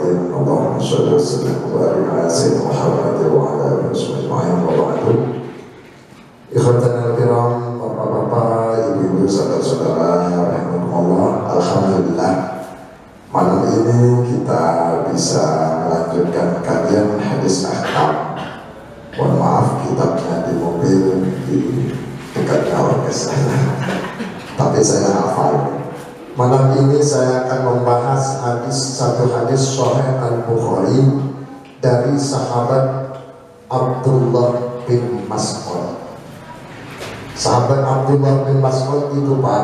الدين اللهم صل وسلم وبارك على سيدنا محمد وعلى آله وصحبه أجمعين وبعد. Ikhwatana al-kiram, bapak-bapak, ibu-ibu, saudara-saudara, rahimakumullah. Alhamdulillah, malam ini kita bisa melanjutkan kajian hadis ahkam. Mohon maaf, kitabnya di mobil di dekatnya orkes saya, tapi saya hafal. Malam ini saya akan membahas satu hadis Sahih Al-Bukhari dari sahabat Abdullah bin Mas'ud. Sahabat Abdullah bin Mas'ud itu Pak,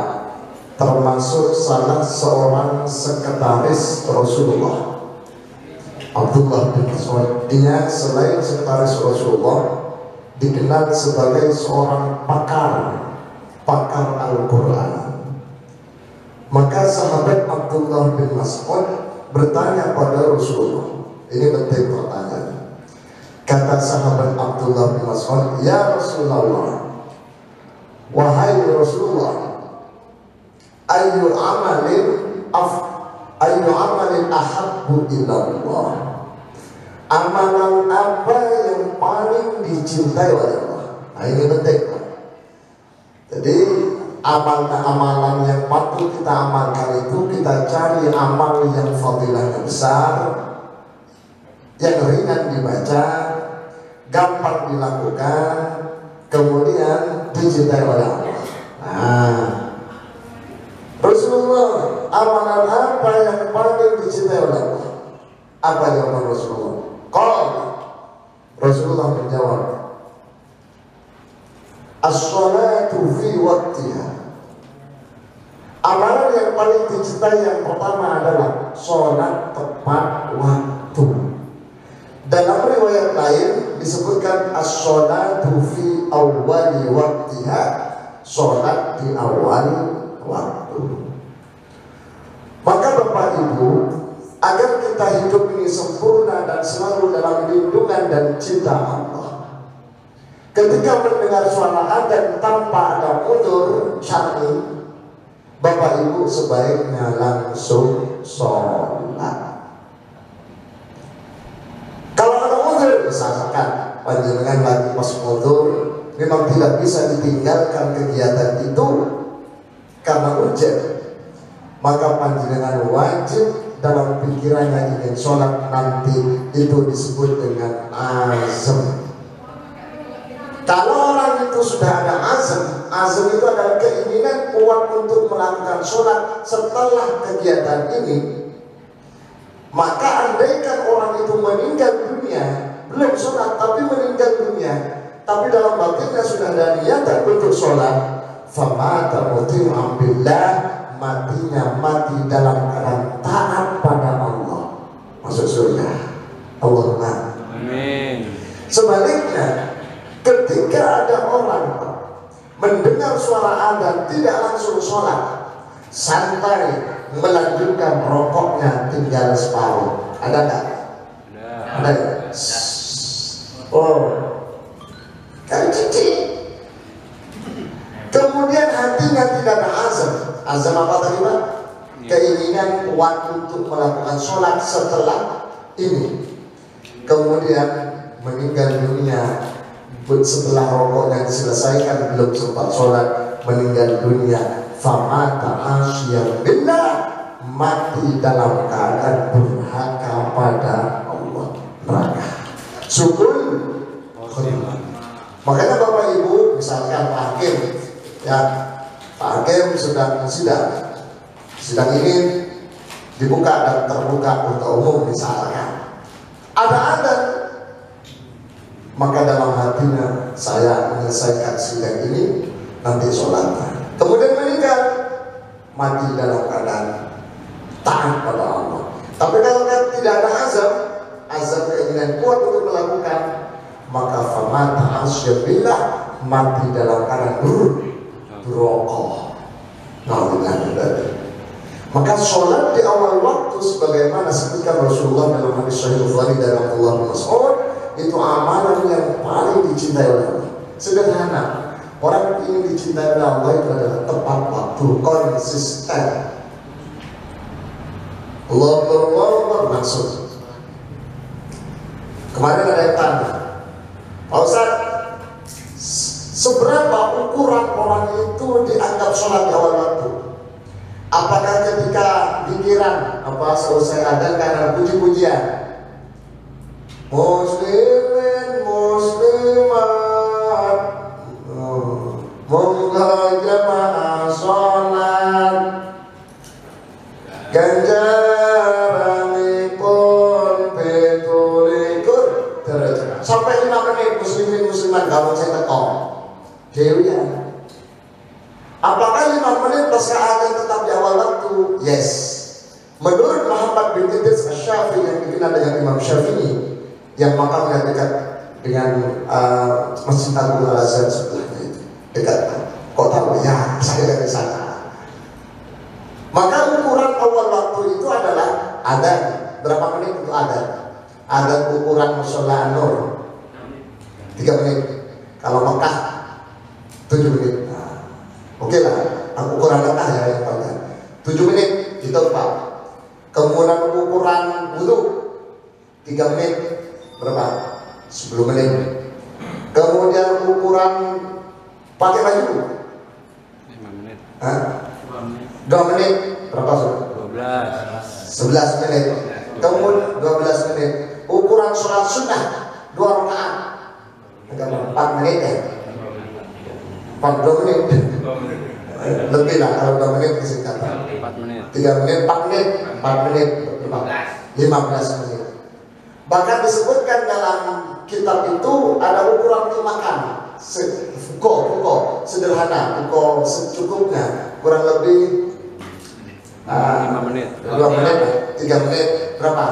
termasuk salah seorang sekretaris Rasulullah. Abdullah bin Mas'ud, dia selain sekretaris Rasulullah dikenal sebagai seorang pakar Al-Quran. Maka sahabat Abdullah bin Mas'ud bertanya pada Rasulullah. Ini penting pertanyaan. Kata sahabat Abdullah bin Mas'ud, "Ya Rasulullah, wahai Rasulullah, ayu amalin ahabbu ilallah." Amalan apa yang paling dicintai oleh Allah? Nah, ini penting. Jadi amalan yang patut kita amalkan itu kita cari amal yang fadilahnya besar, yang ringan dibaca, gampang dilakukan, kemudian dicintai oleh Allah. Nah, Rasulullah, amalan apa yang paling dicintai oleh Allah? Apa jawaban Rasulullah? Rasulullah menjawab, as-salatu fi waktiha. Amalan yang paling dicintai yang pertama adalah sholat tepat waktu. Dalam riwayat lain disebutkan as-salatu fi awwali waktiha, sholat di awal waktu. Maka Bapak Ibu, agar kita hidup ini sempurna dan selalu dalam lindungan dan cinta Allah, ketika mendengar suara adzan tanpa ada udzur syar'i, Bapak Ibu sebaiknya langsung sholat. Kalau ada udzur, misalkan panjenengan lagi pas udzur, memang tidak bisa ditinggalkan kegiatan itu karena hujan, maka panjenengan wajib dalam pikirannya ingin sholat nanti, itu disebut dengan azam. Kalau orang itu sudah ada azam itu adalah keinginan kuat untuk melakukan sholat setelah kegiatan ini, maka andaikan orang itu meninggal dunia, belum sholat tapi meninggal dunia, tapi dalam batinnya sudah ada niatan untuk sholat, famata muti'an billah, matinya mati dalam keadaan taat pada Allah, masuk surga. Allahumma amin. Sebaliknya, ketika ada orang mendengar suara adzan tidak langsung sholat, santai melanjutkan rokoknya tinggal separuh, ada nggak? Ada. Oh, kan cici. Kemudian hatinya tidak ada azam. Azam apa tadi Pak? Keinginan kuat untuk melakukan sholat setelah ini. Kemudian meninggal dunia setelah rokoknya diselesaikan, belum sempat sholat, meninggal dunia, famata asyir billah, mati dalam keadaan durhaka pada Allah, neraka. Syukur. Makanya Bapak Ibu, misalkan hakim, ya, Pak Hakim sedang sidang ini dibuka dan terbuka untuk umum, misalkan ada adzan, maka dalam hatinya saya menyelesaikan sidang ini, nanti sholatnya, kemudian meninggal, mati dalam keadaan taat pada Allah. Tapi kalau tidak ada azam keinginan kuat untuk melakukan, maka famata asyabillah, mati dalam keadaan durokah. Maka sholat di awal waktu sebagaimana sebutkan Rasulullah dalam hadis Sahih Bukhari dari Abdullah bin Mas'ud, itu amalan yang paling dicintai oleh Allah. Sederhana, orang ingin dicintai oleh Allah itu adalah tepat waktu, konsisten. Allah langsung Kemarin ada yang tanya, Pak Ustaz, seberapa ukuran orang itu dianggap sholat di awal waktu? Apakah ketika pikiran selesai ada karena puji-pujian, muslimin muslimat moga jamaah sholat ganjaranipun pitulikur sampai 5 menit muslimin muslimat kalau saya tekok dewi ya. Apakah 5 menit pasca azan tetap di awal waktu? Yes. Menurut Muhammad bin Idris Asy-Syafi'i yang dikenal dengan Imam Syafi'i yang makamnya dekat dengan Masjid Agung Al-Azhar sebelahnya itu dekat. Kok tahu ya? Saya dari sana. Maka ukuran awal waktu itu adalah azan. Berapa menit itu azan? Azan ukuran mushola An-Nur 3 menit. Kalau Mekah 7 menit. Oke lah, aku ukuran Mekah ya yang tahu. 7 menit itu Pak. Kemudian ukuran wudu 3 menit berapa? 10 menit. Kemudian ukuran pakai baju 5 menit. 2 menit berapa sudah? 11 menit. Kemudian 12 menit. Ukuran sholat sunnah 2 rakaat 4 menit ya? 40 menit. Lebih lah kalau 2 menit disingkatkan. 4 menit. 3 menit, 4 menit, 4 menit, 15 menit. Bahkan disebutkan dalam kitab itu ada ukuran untuk makan. Fuko sederhana, fuko secukupnya, kurang lebih 5 menit. 2 menit, 3 menit, berapa?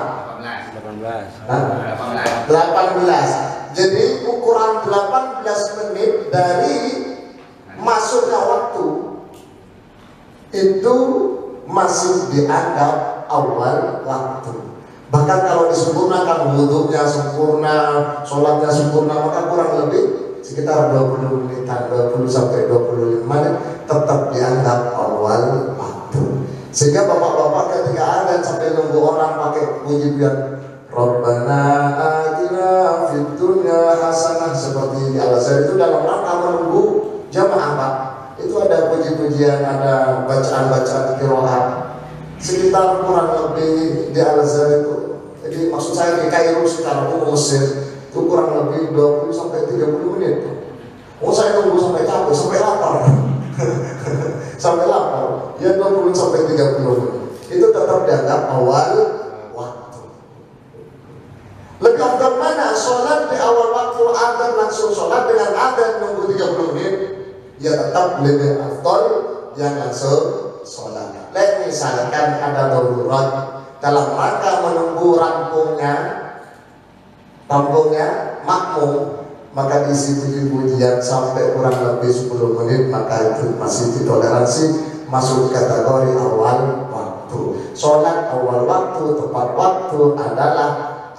18. Jadi ukuran 18 menit dari masuknya waktu itu masih dianggap awal waktu. Bahkan kalau disempurnakan wudhunya sempurna, sholatnya sempurna, maka kurang lebih sekitar 20 menitan, 20 sampai 25 menit tetap dianggap awal waktu. Sehingga bapak-bapak ketika ada sampai nunggu orang pakai puji-pujian Rabbana atina fid dunya hasanah seperti di Al-Azhar itu dalam rangka menunggu jamaah Pak. Itu ada puji-pujian, ada bacaan-bacaan qiraat. Sekitar kurang lebih di Al-Azhar itu. Jadi maksud saya di Kairo secara umum Mesir itu kurang lebih 20 sampai 30 menit. Oh saya tunggu sampai capek, sampai lapar. Sampai lapar. Ya 20 sampai 30 menit. Itu tetap dianggap awal waktu. Lebih afdal mana sholat di awal waktu adzan langsung sholat dengan adzan nunggu 30 menit? Ya tetap lebih afdal yang langsung sholat. Misalkan ada darurat dalam rangka menunggu rampungnya makmum, maka diisi puji-pujian sampai kurang lebih 10 menit, maka itu masih ditoleransi, masuk kategori awal waktu. Sholat awal waktu, tepat waktu adalah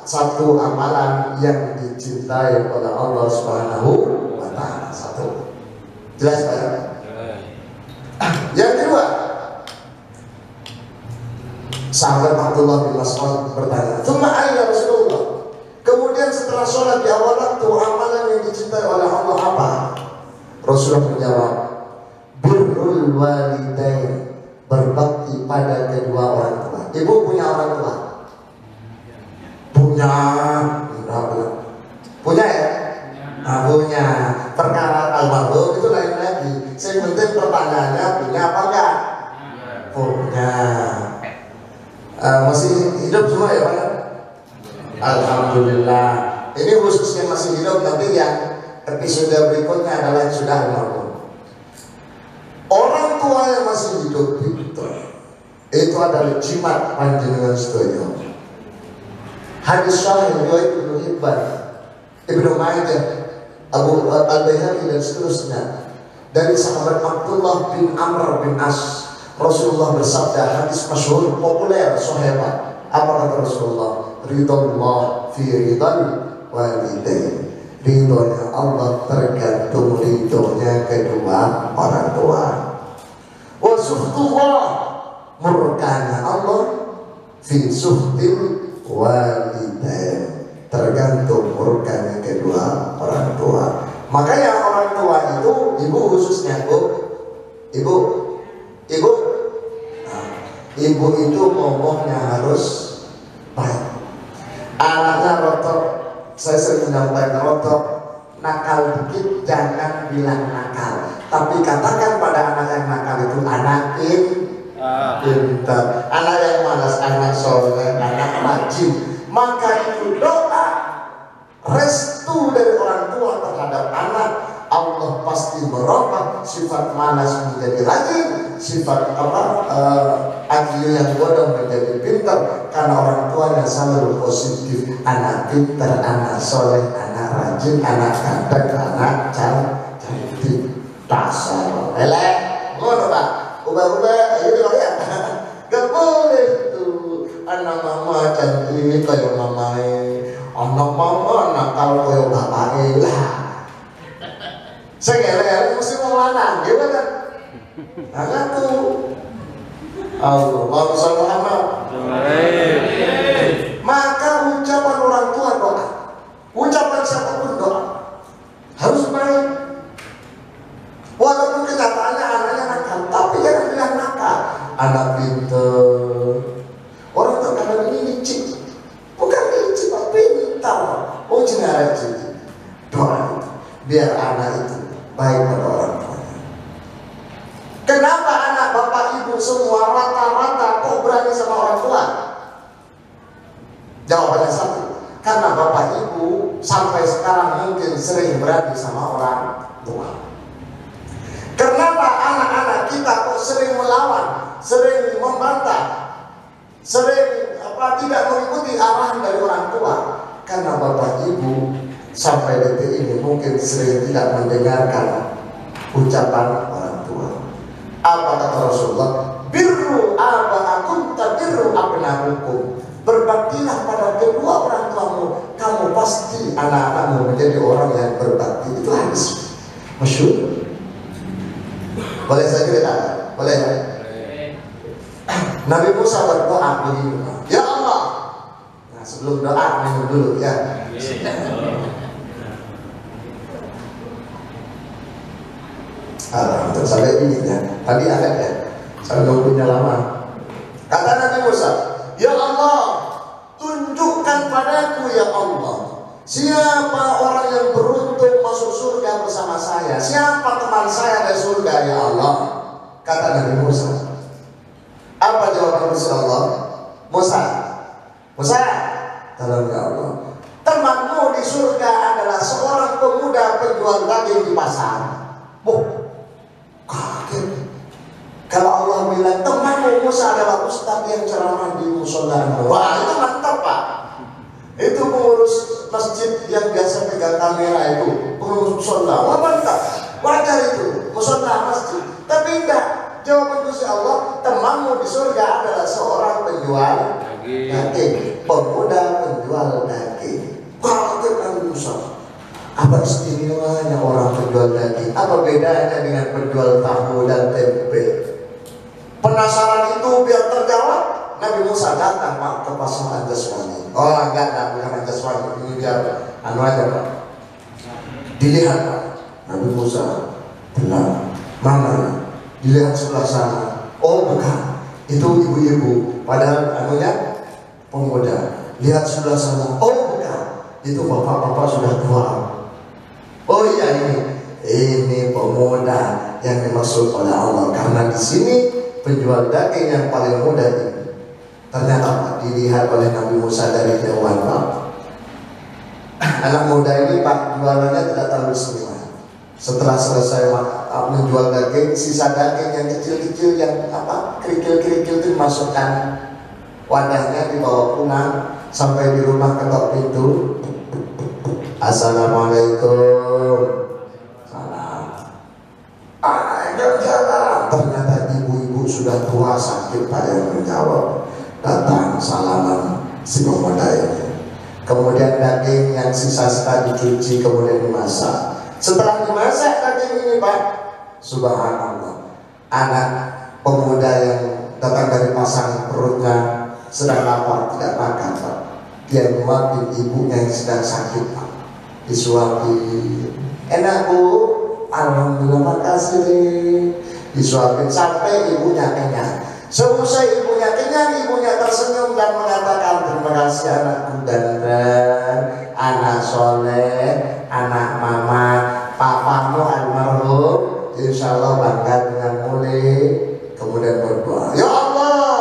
satu amalan yang dicintai oleh Allah Subhanahu wa Ta'ala. Satu. Jelas Pak? Yang kedua, sahabat Abdullah bin Mas'ud bertanya, "Tsumma ayya Rasulullah?" Kemudian setelah sholat di awal waktu, amalan yang dicintai oleh Allah apa? Rasulullah menjawab, "Birrul walidain," berbakti pada kedua orang tua. Ibu punya orang tua? Punya ya? Nah, punya. Perkara almarhum itu lain lagi. Saya penting pertanyaannya punya apa enggak? Punya. Masih hidup semua ya Pak? Alhamdulillah. Ini khususnya masih hidup, nanti yang episode berikutnya adalah yang sudah almarhum. Orang tua yang masih hidup itu adalah jimat panjenengan sedaya. Hadis sahih riwayat Ibnu Hibban, Ibnu Majah, Abu Al-Baihaqi dan seterusnya dari sahabat Abdullah bin Amr bin As. Rasulullah bersabda, hadis masyhur populer sahabat. Apa kata Rasulullah? Ridallah fi ridal walidain. Ridhonya Allah tergantung ridhonya kedua orang tua. Wa suhtullah, murkanya Allah fi suhtil walidain, tergantung Ibu itu ngomongnya harus baik. Anaknya rotok, saya sering menyampaikan rotok, nakal dikit jangan bilang nakal, tapi katakan pada anak yang nakal itu anak pintar, anak yang malas, anak soleh, anak rajin. Maka itu doa restu dari orang tua terhadap anak, Allah pasti merubah sifat malas menjadi rajin, sifat akil yang bodoh menjadi pintar, karena orang tuanya selalu positif. Anak pintar, anak soleh, anak rajin, anak ganteng, anak cantik. Dasar elek, ngono Pak. Ubah-ubah, ayo ya. Gak boleh tuh. Anak mama cantik kayak mamae, anak mama nakal kayak bapake lah. Saya elek mesti mau lanang, gimana? Nah tuh. Allahumma shalli Muhammad. Maka ucapan orang tua doa, ucapan siapapun doa harus baik. Walaupun kenyataannya anaknya nakal, tapi jangan bilang nakal. Anak pintar. Orang terkadang ini licik, bukan licik, tapi pintar. Oh jangan rajin. Doa itu biar anak itu baik pada orang tuanya. Kenapa anak bapak ibu semua rata-rata kok berani sama orang tua? Jawabannya satu, karena bapak ibu sampai sekarang mungkin sering berani sama orang tua. Kenapa anak-anak kita kok sering melawan, sering membantah, sering tidak mengikuti arahan dari orang tua? Karena bapak ibu sampai detik ini mungkin sering tidak mendengarkan ucapan orang tua. Apa kata Rasulullah? Birru aba'akum tabirru abna'ukum. Berbaktilah pada kedua orang tuamu, kamu pasti anak-anakmu menjadi orang yang berbakti. Itu hadis masyhur. Boleh saya cerita? Boleh? Nabi Musa berdoa begini, ya Allah. Nah sebelum doa minum dulu ya. Untuk saya ini ya, tadi ada ya, saya nunggunya lama. Kata Nabi Musa, ya Allah, tunjukkan padaku ya Allah, siapa orang yang beruntung masuk surga bersama saya, siapa teman saya dari surga ya Allah. Kata Nabi Musa. Apa jawaban Musa Allah? Musa, tolong ya Allah, temanmu di surga adalah seorang pemuda penjual daging di pasar. Kaget. Kalau Allah bilang temanmu Musa adalah ustaz yang ceramah di musola, wah itu mantap Pak. Itu pengurus masjid yang biasa pegang kamera itu, pengurus musola, wah mantap, wajar itu musola masjid. Tapi enggak, jawaban Gusti Allah, temanmu di surga adalah seorang penjual daging, pemuda penjual daging. Kaget Nabi Musa. Apa istimewanya orang penjual daging? Apa bedanya dengan penjual tahu dan tempe? Penasaran itu biar terjawab, Nabi Musa datang Pak ke pasar Anjaswani. Oh enggak, bukan Anjaswani, ini biar aja Pak. Dilihat Pak, Nabi Musa tenang, mana? Dilihat sebelah sana. Oh bukan, itu ibu-ibu. Padahal anunya pemuda. Lihat sebelah sana. Oh bukan, itu bapak-bapak sudah tua. Oh iya ini pemuda yang dimaksud oleh Allah, karena di sini penjual daging yang paling muda ini. Ternyata dilihat oleh Nabi Musa dari jauhan Pak. Anak muda ini Pak jualannya tidak terlalu istimewa. Setelah selesai menjual daging, sisa daging yang kecil-kecil yang kerikil-kerikil itu dimasukkan wadahnya, dibawa pulang. Sampai di rumah ketok pintu, Assalamualaikum. Salam. Ternyata ibu-ibu sudah tua sakit Pak yang menjawab. Datang salaman si pemuda ini. Kemudian daging yang sisa-sisa dicuci, kemudian dimasak. Setelah dimasak daging ini Pak, subhanallah, anak pemuda yang datang dari pasar perutnya sedang lapar, tidak makan Pak. Dia nyuapin ibunya yang sedang sakit Pak. Disuapin, enak Bu, alhamdulillah makasih deh. Disuapin sampai ibunya kenyang. Selesai ibunya ayahnya kenyang, ibunya tersenyum dan mengatakan, terima kasih anakku ganteng, anak soleh, anak mama, papamu almarhum, insya Allah bangga dengan mulai. Kemudian berdoa, ya Allah,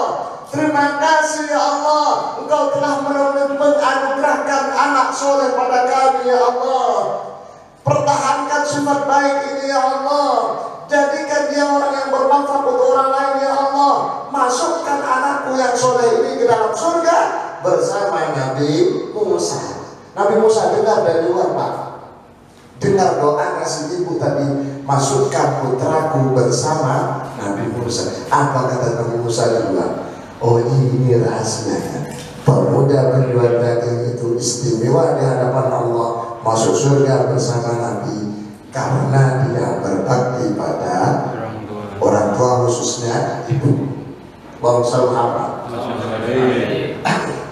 terima kasih ya Allah, Engkau telah menganugerahkan anak soleh pada kami ya Allah. Pertahankan sifat baik ini ya Allah. Jadikan dia orang yang bermanfaat untuk orang lain ya Allah. Masukkan anakku yang soleh ini ke dalam surga bersama Nabi Musa. Nabi Musa dengar dari luar, Pak. Dengar doa si ibu tadi, masukkan putraku bersama Nabi Musa. Apa kata Nabi Musa di luar? Oh, ini rahasianya. Pemuda penjual daging itu istimewa di hadapan Allah, masuk surga bersama Nabi karena dia berbakti pada orang tua, khususnya ibu. Bangsa Muhammad.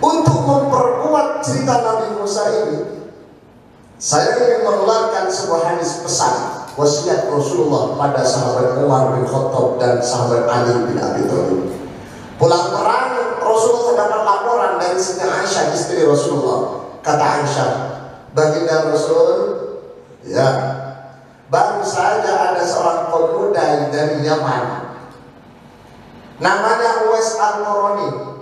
Untuk memperkuat cerita Nabi Musa ini, saya ingin mengeluarkan sebuah hadis pesan wasiat Rasulullah pada sahabat Umar bin Khattab dan sahabat Ali bin Abi Thalib. Pulang perang, Rasulullah dapat laporan dari Siti Aisyah, istri Rasulullah. Kata Aisyah, baginda Rasul, ya, baru saja ada seorang pemuda dari Yaman, namanya Uwais Al-Qarani.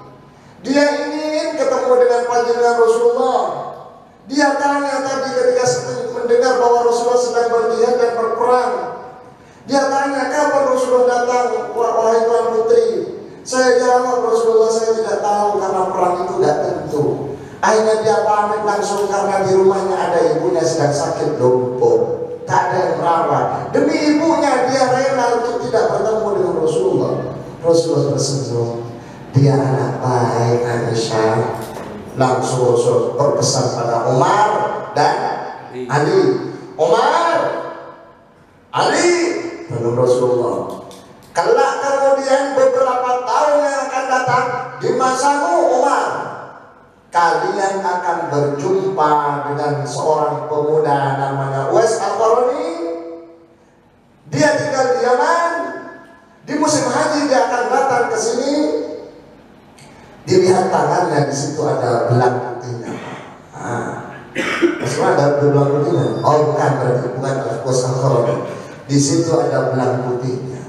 Dia ingin ketemu dengan panjenengan Rasulullah. Dia tanya tadi ketika mendengar bahwa Rasulullah sedang berjihad dan berperang. Dia tanya, kapan Rasulullah datang, wahai Tuan Putri? Saya jawab, Rasulullah, saya tidak tahu karena perang itu tidak tentu. Akhirnya dia pamit langsung karena di rumahnya ada ibunya sedang sakit lumpuh, tak ada yang merawat. Demi ibunya dia rela untuk tidak bertemu dengan Rasulullah. Rasulullah tersenyum, dia anak baik Aisyah. Langsung Rasul berpesan pada Umar dan Ali. Umar, Ali, belum Rasulullah. Kelak kemudian beberapa tahun yang akan datang di masamu Umar, kalian akan berjumpa dengan seorang pemuda namanya Uwais Al-Qarani. Dia tinggal di Yaman. Di musim haji dia akan datang ke sini. Dilihat tangannya, di situ ada belang putihnya. Semua ada belang putihnya. Oh bukan, berarti bukan Uwais Al-Qarani. Di situ ada belang putihnya.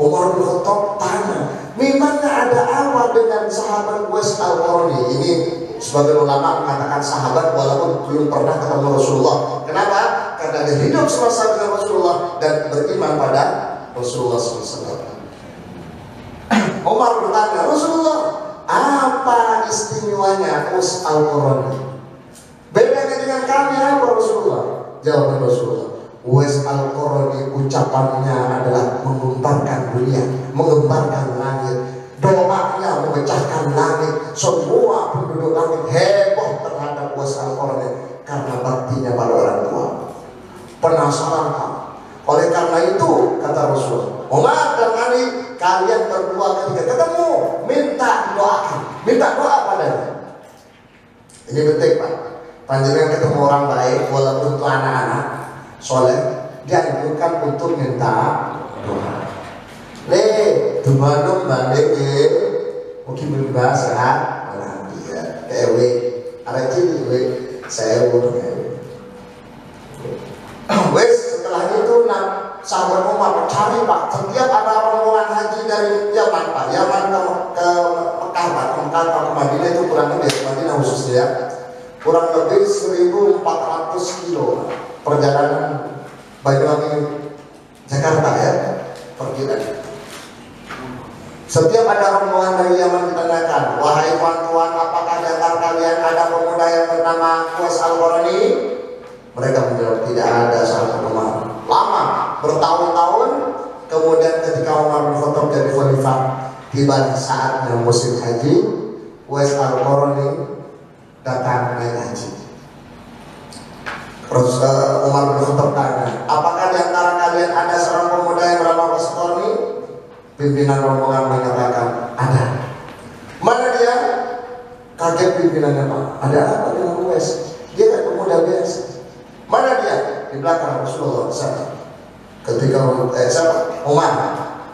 Umar bin Khattab tanya, memangnya ada apa dengan sahabat Uwais Al-Qarani? Ini sebagai ulama mengatakan sahabat walaupun belum pernah ketemu Rasulullah. Kenapa? Karena dia hidup semasa dengan Rasulullah dan beriman pada Rasulullah SAW. Umar bertanya, Rasulullah, apa istimewanya Uwais Al-Qarani? Bedanya dengan kami apa Rasulullah? Jawaban Rasulullah, Uwais Al-Qarani ucapannya adalah menggemparkan dunia, menggemparkan langit. Doanya memecahkan langit. Semua penduduk langit heboh terhadap Uwais Al-Qarani karena baktinya pada orang tua. Penasaran kamu? Oleh karena itu kata Rasul, Umar dan Ali, kalian berdua ketika ketemu minta doakan, minta doa padanya. Ini penting Pak. Panjenengan ketemu orang baik walaupun itu anak-anak soleh, dianjurkan untuk minta doa. Le, dumanum balik mungkin berubah sehat, orang dia TW, ada ciri we, saya wes setelah itu sahabat Umar cari Pak, setiap ada rombongan haji dari Yaman Pak, Yaman ke Mekah Pak, ke Mekah atau ke Madinah itu kurang lebih, Madinah khususnya kurang lebih 1.400 kilo perjalanan Banyuwangi Jakarta ya, perkiraan. Setiap ada rombongan dari Yaman ditanyakan, wahai tuan-tuan, apakah di antara kalian ada pemuda yang bernama Uwais Al-Qarani? Mereka menjawab, tidak ada, sahabat Umar. Lama, bertahun-tahun, kemudian ketika Umar bin Khattab jadi khalifah, tiba saatnya musim haji, Uwais Al-Qarani datang naik haji. Terus Umar bin Khattab tanya, apakah di antara kalian ada seorang pemuda yang bernama Uwais Al-Qarani? Pimpinan rombongan mengatakan ada. Mana dia? Kaget pimpinannya Pak. Ada apa dengan Uwais? Dia kan pemuda biasa. Mana dia? Di belakang Rasulullah sana. Ketika Umar,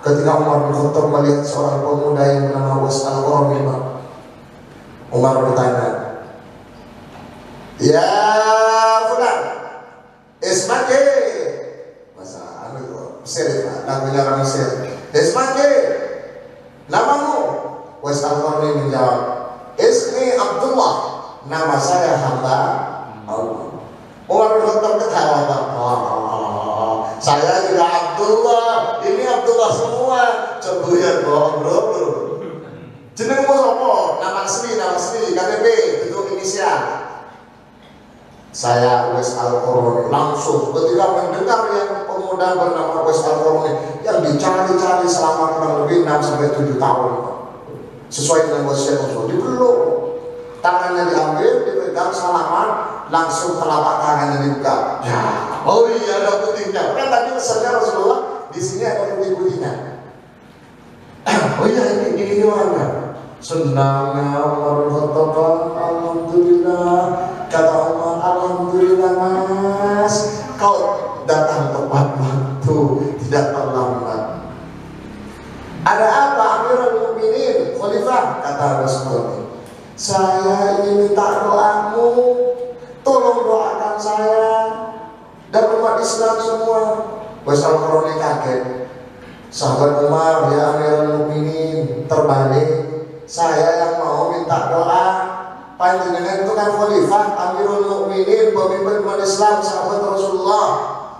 ketika Umar bin Khattab melihat seorang pemuda yang bernama Uwais Al-Qarni, Umar bertanya, "Ya fulan, ismake?" Bahasa Mesir, lagunya orang Mesir. "Ismake, namamu?" Uwais Al-Qarni menjawab, "Ismi Abdullah, nama saya hamba Allah." Umar bin Khattab ketawa, "Saya juga Abdullah, ini Abdullah semua." Coba ya bohong bro. Jenengmu sapa? Nama asli, KTP, bentuk inisial. Saya Uwais Al-Qarni. Langsung ketika mendengar yang pemuda bernama Uwais Al-Qarni yang dicari-cari selama kurang lebih 6-7 tahun, sesuai dengan wasiat Rasul, dipeluk, tangannya diambil, dipegang, salaman, langsung telapak tangannya dibuka. Ya, oh iya ada putihnya. Kan tadi pesannya Rasulullah, di sini ada putih-putihnya. Oh iya ini orangnya. Senangnya Umar bin Khattab, alhamdulillah. Kata Umar, alhamdulillah mas, kau datang tepat waktu, tidak terlambat. Ada apa Amirul Mukminin, Khalifah? Kata Rasulullah, saya ingin minta doamu, tolong doakan saya dan umat Islam semua. Uwais Al-Qarni kaget. Sahabat Umar, ya Amirul Mukminin, terbalik. Saya yang mau minta doa. Panjenengan itu kan Khalifah, Amirul Mukminin, pemimpin umat Islam, sahabat Rasulullah,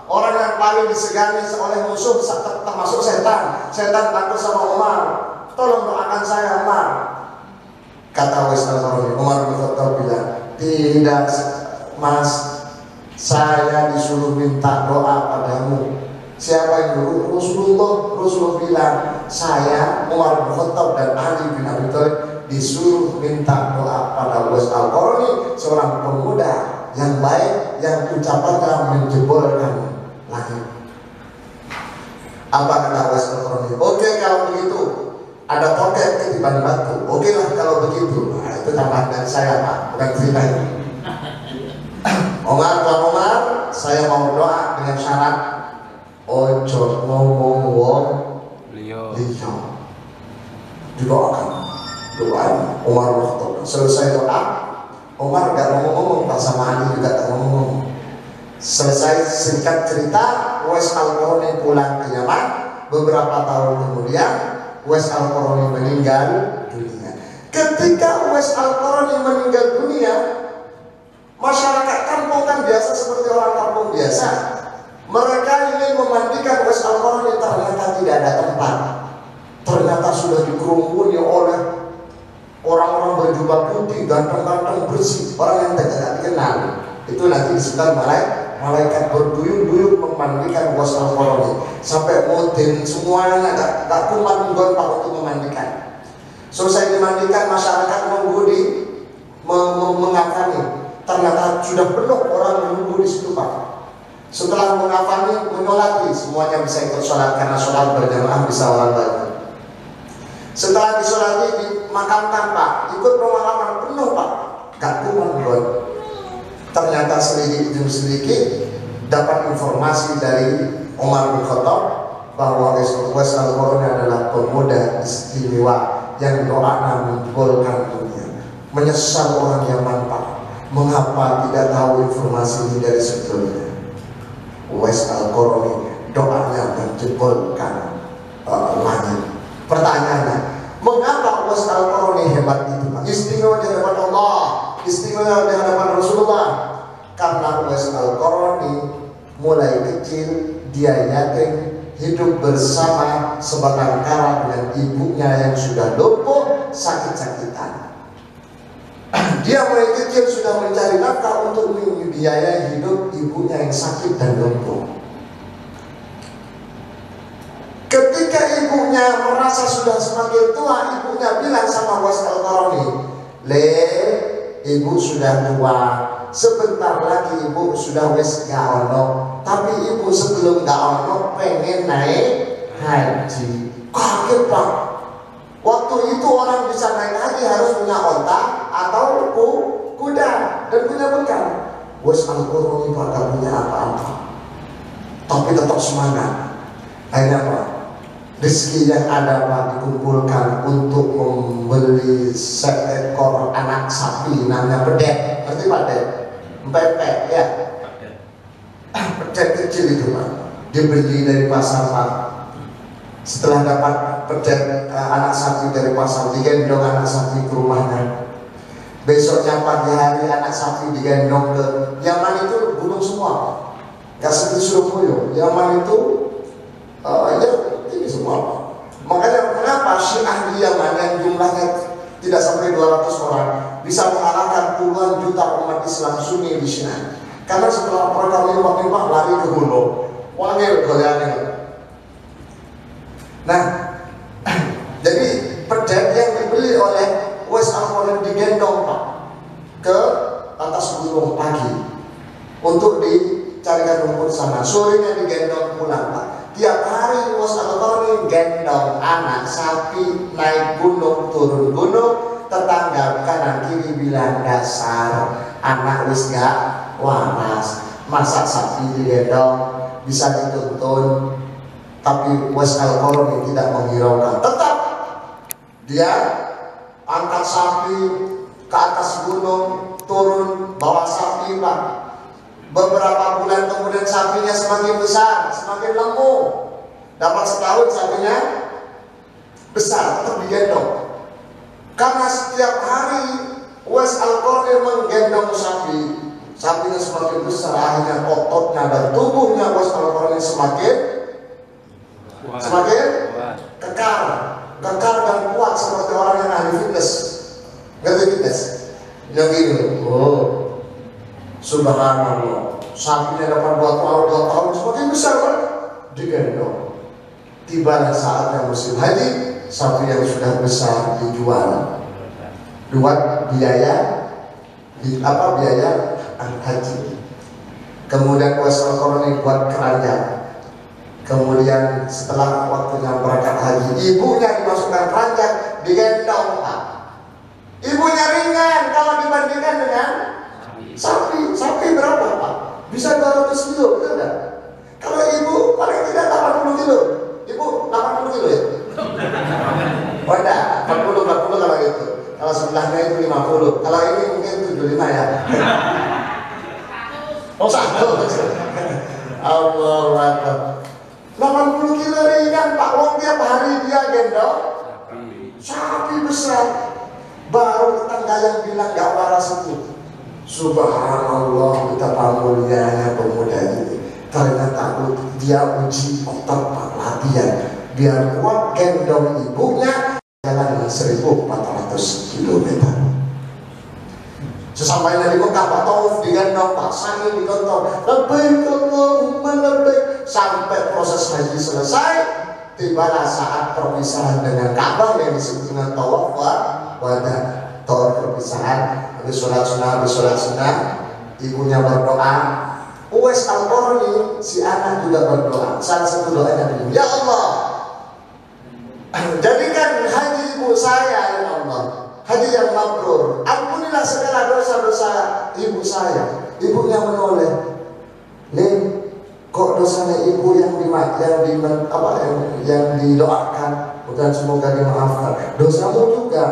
orang yang paling disegani oleh musuh, termasuk setan. Setan takut sama Umar. Tolong doakan saya Umar. Kata Uwais Al-Qarni, Umar bin Khattab bilang, tidak mas, saya disuruh minta doa padamu. Siapa yang dulu? Rasulullah bilang, saya Umar bin Khattab dan Ali bin Abi Thalib disuruh minta doa pada Uwais Al-Qarni, seorang pemuda yang baik yang ucapannya menjebolkan langit. Apa kata Uwais Al-Qarni? Oke kalau begitu, ada tokek ketiban batu. Oke lah kalau begitu. Nah, itu tambahan dari saya Pak, bukan cerita ini. Umar, saya mau doa dengan syarat ojo ngomong wong liya. Didoakan. Doa Umar bin Khattab. Selesai doa, Umar gak ngomong-ngomong, Pak sama Ali juga gak ngomong-ngomong. Selesai singkat cerita, Uwais Al-Qarni pulang ke Yaman. Beberapa tahun kemudian Uwais Al-Qarni meninggal dunia. Ketika Uwais Al-Qarni meninggal dunia, masyarakat kampung kan biasa seperti orang kampung biasa. Mereka ingin memandikan Uwais Al-Qarni, ternyata tidak ada tempat. Ternyata sudah dikerumuni oleh orang-orang berjubah putih, ganteng-ganteng, bersih, orang yang tidak dikenal. Itu nanti disebut malaikat berduyun-duyun memandikan Uwais Al-Qarni sampai modern semuanya tak kuat gontak untuk memandikan. Selesai dimandikan, masyarakat menunggu mengafani. Ternyata sudah penuh orang menunggu di situ Pak. Setelah mengafani, menyolati, semuanya bisa ikut sholat karena sholat berjamaah bisa orang banyak. Setelah disolati, dimakamkan Pak, ikut pemakaman penuh Pak, gak kuat gon. Ternyata sedikit demi sedikit dapat informasi dari Umar bin Khattab bahwa Uwais Al-Qarni adalah pemuda istimewa yang doanya menjebolkan dunia. Menyesal orang Yaman Pak, mengapa tidak tahu informasi ini dari sebelumnya. Uwais Al-Qarni doanya menjebolkan langit. Pertanyaannya, mengapa Uwais Al-Qarni hebat itu Pak? Istimewa di hadapan Allah, istimewa di hadapan Rasulullah. Karena Uwais Al-Qarni mulai kecil dia yatim, hidup bersama sebatang kara dengan ibunya yang sudah lumpuh sakit-sakitan. Dia mulai kecil sudah mencari nafkah untuk membiayai hidup ibunya yang sakit dan lumpuh. Ketika ibunya merasa sudah semakin tua, ibunya bilang sama Uwais Al-Qarni, "Le, ibu sudah tua, sebentar lagi ibu sudah wis gak ono, tapi ibu sebelum gak ono pengen naik haji." Kaget Pak. Waktu itu orang bisa naik haji harus punya onta atau kuda dan punya bekal. Uwais Al-Qarni Pak gak punya apa-apa, tapi tetap semangat. Akhirnya Pak, rezeki yang ada Pak dikumpulkan untuk membeli seekor anak sapi namanya pedet, ngerti Pak Ded? Pepek ya, pedet kecil itu Pak, dibeli dari pasar Pak. Setelah dapat pedet anak sapi dari pasar, digendong anak sapi ke rumahnya. Besoknya pagi hari anak sapi digendong ke Yaman, itu gunung semua, gak seperti Surabaya. Yaman itu ya ini semua. Makanya kenapa Syiah di Yaman yang jumlahnya tidak sampai 200 orang bisa mengalahkan puluhan juta umat Islam Sunni di Syiah? Karena setelah mereka limpah-limpah lari ke gunung, wangil goleannya. Nah, jadi pedet yang dibeli oleh Uwais Al-Qarni digendong Pak ke atas gunung pagi untuk dicarikan rumput sana. Sorenya digendong pulang Pak. Tiap hari Uwais Al-Qarni gendong anak sapi naik gunung turun gunung. Tetangga kanan kiri bilang dasar anak wis gak waras, masa sapi digendong bisa dituntun. Tapi Uwais Al-Qarni tidak menghiraukan, tetap dia angkat sapi ke atas gunung, turun bawa sapi Pak. Beberapa bulan kemudian sapinya semakin besar, semakin lembut. Dapat setahun sapinya besar, tetap digendong. Karena setiap hari Uwais Al-Qarni menggendong sapi, sapinya semakin besar, akhirnya ototnya dan tubuhnya Uwais Al-Qarni semakin kekar dan kuat seperti orang yang ahli fitness. Ngerti fitness? Yang ini, oh subhanallah, sapinya dapat 2 tahun semakin besar kan? Digendong. Tibalah saatnya musim haji, sapi yang sudah besar dijual buat biaya haji. Kemudian Uwais Al-Qarni buat keranjang. Kemudian setelah waktunya berangkat haji, ibunya dimasukkan keranjang, digendong Pak. Ibunya ringan kalau dibandingkan dengan sapi. Sapi berapa Pak? Bisa 200 kilo, betul enggak? Kalau ibu paling tidak 80 kilo. Ibu 80 kilo ya? Oh enggak, 40 kalau itu. Kalau sebelahnya itu 50. Kalau ini mungkin 75 ya. Oh 1. Allahu Akbar. 80 kilo ringan Pak, wong tiap hari dia gendong sapi besar. Baru tetangga yang bilang gak waras itu. Subhanallah, betapa mulianya pemuda ini. Ternyata dia uji otot Pak, latihan biar kuat gendong ibunya jalan 1400 km. Sesampainya di Mekah Pak Tauf digendong, Pak Sani digendong, labbaik Allahumma labbaik. Sampai proses haji selesai, tibalah saat perpisahan dengan Ka'bah yang disebut dengan tawaf wada, tawaf perpisahan. Habis sholat sunnah, ibunya berdoa. Uwais Al-Qarni si anak juga berdoa. Salah satu doanya begini, ya Allah, jadikan haji ibu saya ya Allah haji yang mabrur. Ampunilah segala dosa-dosa ibu saya. Ibunya menoleh, nih kok dosanya ibu yang didoakan bukan semoga dimaafkan, dosamu juga.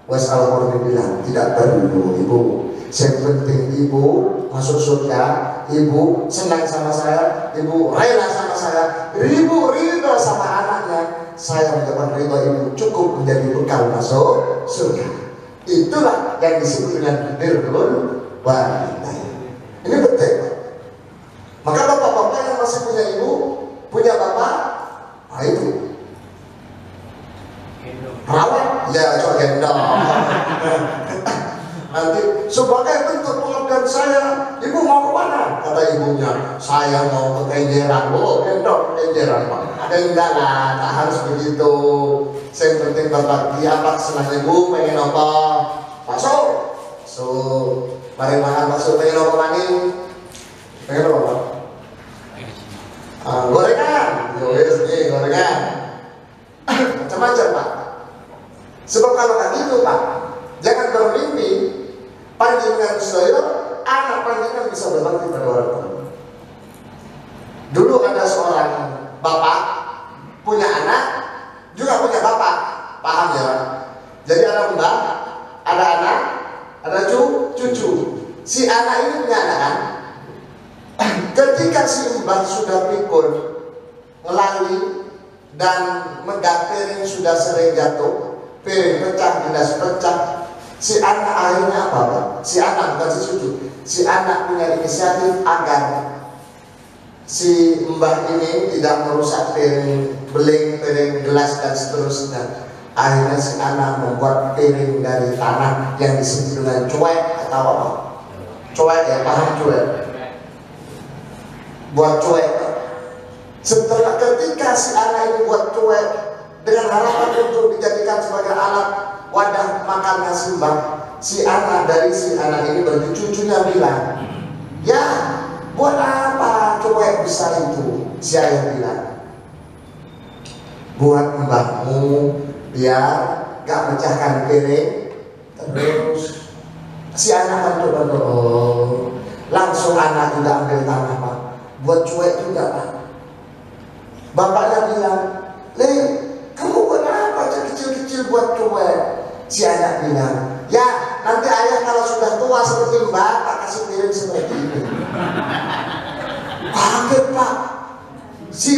Uwais Al-Qarni bilang tidak perlu ibu, yang penting ibu masuk surga, ibu senang sama saya, ibu rela sama saya, ibu ridho sama anaknya, saya mendapat ridho ibu cukup menjadi bekal masuk surga. Itulah yang disebut dengan birrul walidain. Ini penting. Maka bapak-bapak yang masih punya ibu, punya bapak, nah itu rawat, ya coba gendong. Nanti sebagai bentuk pengabdian saya, ibu mau ke mana? Kata ibunya, saya mau ke Kenjeran. Oh, gendong ke Kenjeran Pak. Ada enggak lah, tak harus begitu. Yang penting berbagi apa senang ibu, pengen apa? Bakso, so mari makan bakso, pengen apa maning? Pengen apa Pak? Gorengan, yowes nih gorengan. Macam-macam Pak. Sebab kalau tak gitu Pak, jangan bermimpi panjenengan sedaya anak panjenengan bisa berbakti pada orang tua. Dulu ada seorang bapak punya anak juga punya bapak, paham ya? Jadi ada mbak, ada anak, ada cucu. Si anak ini punya anak kan? Ketika si mbak sudah pikun, ngelali dan megang piring sudah sering jatuh, piring pecah, gelas pecah, si anak akhirnya apa Pak? Si anak bukan si cucu, si anak punya inisiatif agar si mbah ini tidak merusak piring beling, piring gelas dan seterusnya. Akhirnya si anak membuat piring dari tanah yang disebut dengan cuek atau apa? Cuek ya, paham cuek? Buat cuek. Setelah ketika si anak ini buat cuek dengan harapan untuk dijadikan sebagai alat wadah makan nasi mbah, si anak dari si anak ini berarti cucunya bilang, ya buat apa cuek besar itu? Si ayah bilang, buat mbahmu biar gak pecahkan piring. Terus si anak kan coba langsung anak juga ambil tanah Pak, buat cuek juga Pak. Bapaknya bilang, Le, kamu kenapa kecil-kecil buat cuek? Si anak bilang, ya nanti ayah kalau sudah tua seperti mbak, tak kasih piring seperti ini. Kaget Pak. Si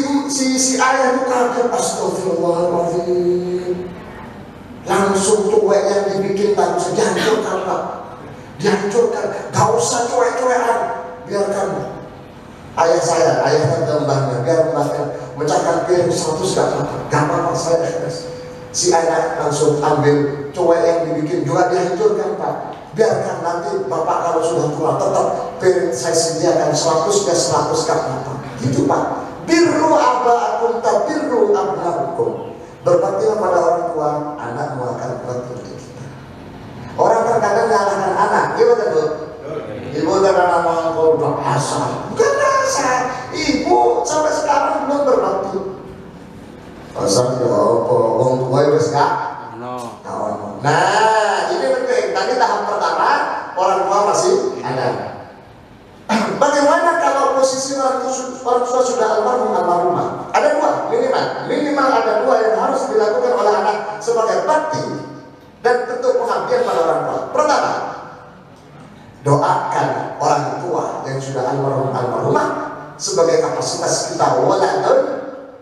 ayah itu kaget, astagfirullahaladzim. Langsung cuek yang dibikin tak bisa dihancurkan Pak. Dihancurkan, gak usah cuek-cuekan, biarkan ayah saya, ayahnya ke mbahnya, biar mbahnya mecahkan piring 100 gak apa-apa saya ikhlas. Si anak langsung ambil cuek yang dibikin juga dihancurkan Pak. Biarkan nanti bapak kalau sudah tua tetap piring saya sediakan 100 ya 100 gak apa-apa. Gitu Pak. Birru aba'akum tabirru abna'ukum. Berbaktilah pada orang tua, anakmu akan berbakti untuk kita. Orang terkadang menyalahkan anak, gimana tuh? Ibu terkadang mengangkul asal. Bukan asal, ibu sampai sekarang belum berbakti. Asal ya apa? Wong tua itu gak? Nah, ini penting. Tadi tahap pertama orang tua masih ada. Bagaimana kalau posisi orang tua sudah almarhumah? Ada dua minimal ada dua yang harus dilakukan oleh anak sebagai bakti dan bentuk pengabdian pada orang tua. Pertama, doakan orang tua yang sudah almarhumah sebagai kapasitas kita waladun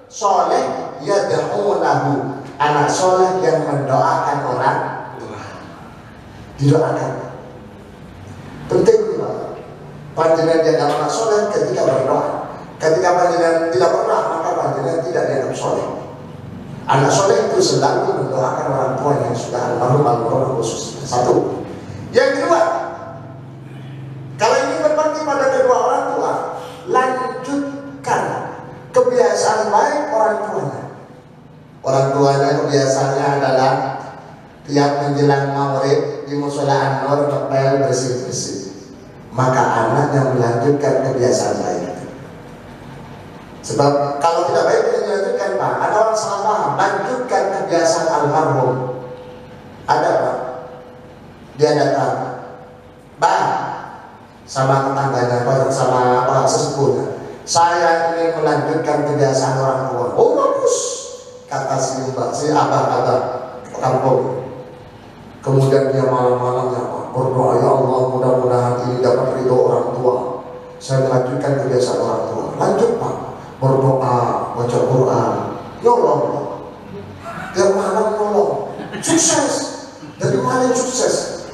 soleh yad'unahu, anak soleh yang mendoakan orang tua. Didoakan. Penting Pak. Panjenengan dianggap anak soleh ketika berdoa. Ketika panjenengan tidak berdoa, maka panjenengan tidak dianggap soleh. Anak soleh itu selalu mendoakan orang tua yang sudah almarhum khususnya. Satu. Yang kedua, kalau ingin berbakti pada kedua orang tua, lanjutkan kebiasaan baik orang tuanya. Orang tuanya kebiasaannya adalah tiap menjelang maghrib di musola An-Nur ngepel bersih-bersih. Maka anaknya melanjutkan kebiasaan baik itu. Sebab kalau tidak baik dia dilanjutkan Pak. Ada orang salah paham, lanjutkan kebiasaan almarhum. Ada Pak. Dia datang, Bang, sama tetangganya, sama Pak sesepuhnya, saya ingin melanjutkan kebiasaan orang tua. Oh bagus, kata si Mbak, si abah-abah kampung. Kemudian dia malam-malamnya berdoa, ya Allah mudah-mudahan ini dapat ridho orang tua. Saya melanjutkan kebiasaan orang tua. Lanjut Pak, berdoa, baca Quran. Ya Allah, tiap malam nolong, sukses. Dari malam sukses.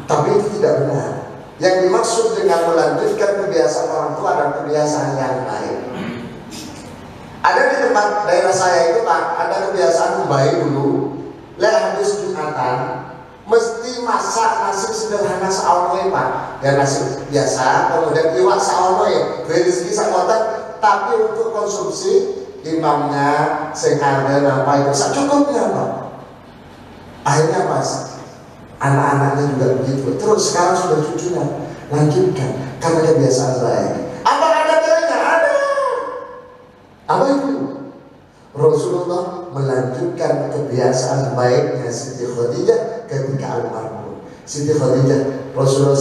Tapi itu tidak benar. Yang dimaksud dengan melanjutkan kebiasaan orang tua adalah kebiasaan yang baik. Ada di tempat daerah saya itu Pak, ada kebiasaan baik dulu. Habis Jumatan mesti masak nasi sederhana saonoe Pak. Ya nasi biasa, kemudian iwak saonoe, rezeki sakoten, tapi untuk konsumsi imamnya sing ada apa itu secukupnya Pak. Akhirnya Mas, anak-anaknya juga begitu. Terus sekarang sudah cucunya lanjutkan karena kebiasaan baik. Apa ada dalilnya? Ada. Apa itu? Rasulullah melanjutkan kebiasaan baiknya Siti Khadijah ketika almarhum. Siti Khadijah, Rasulullah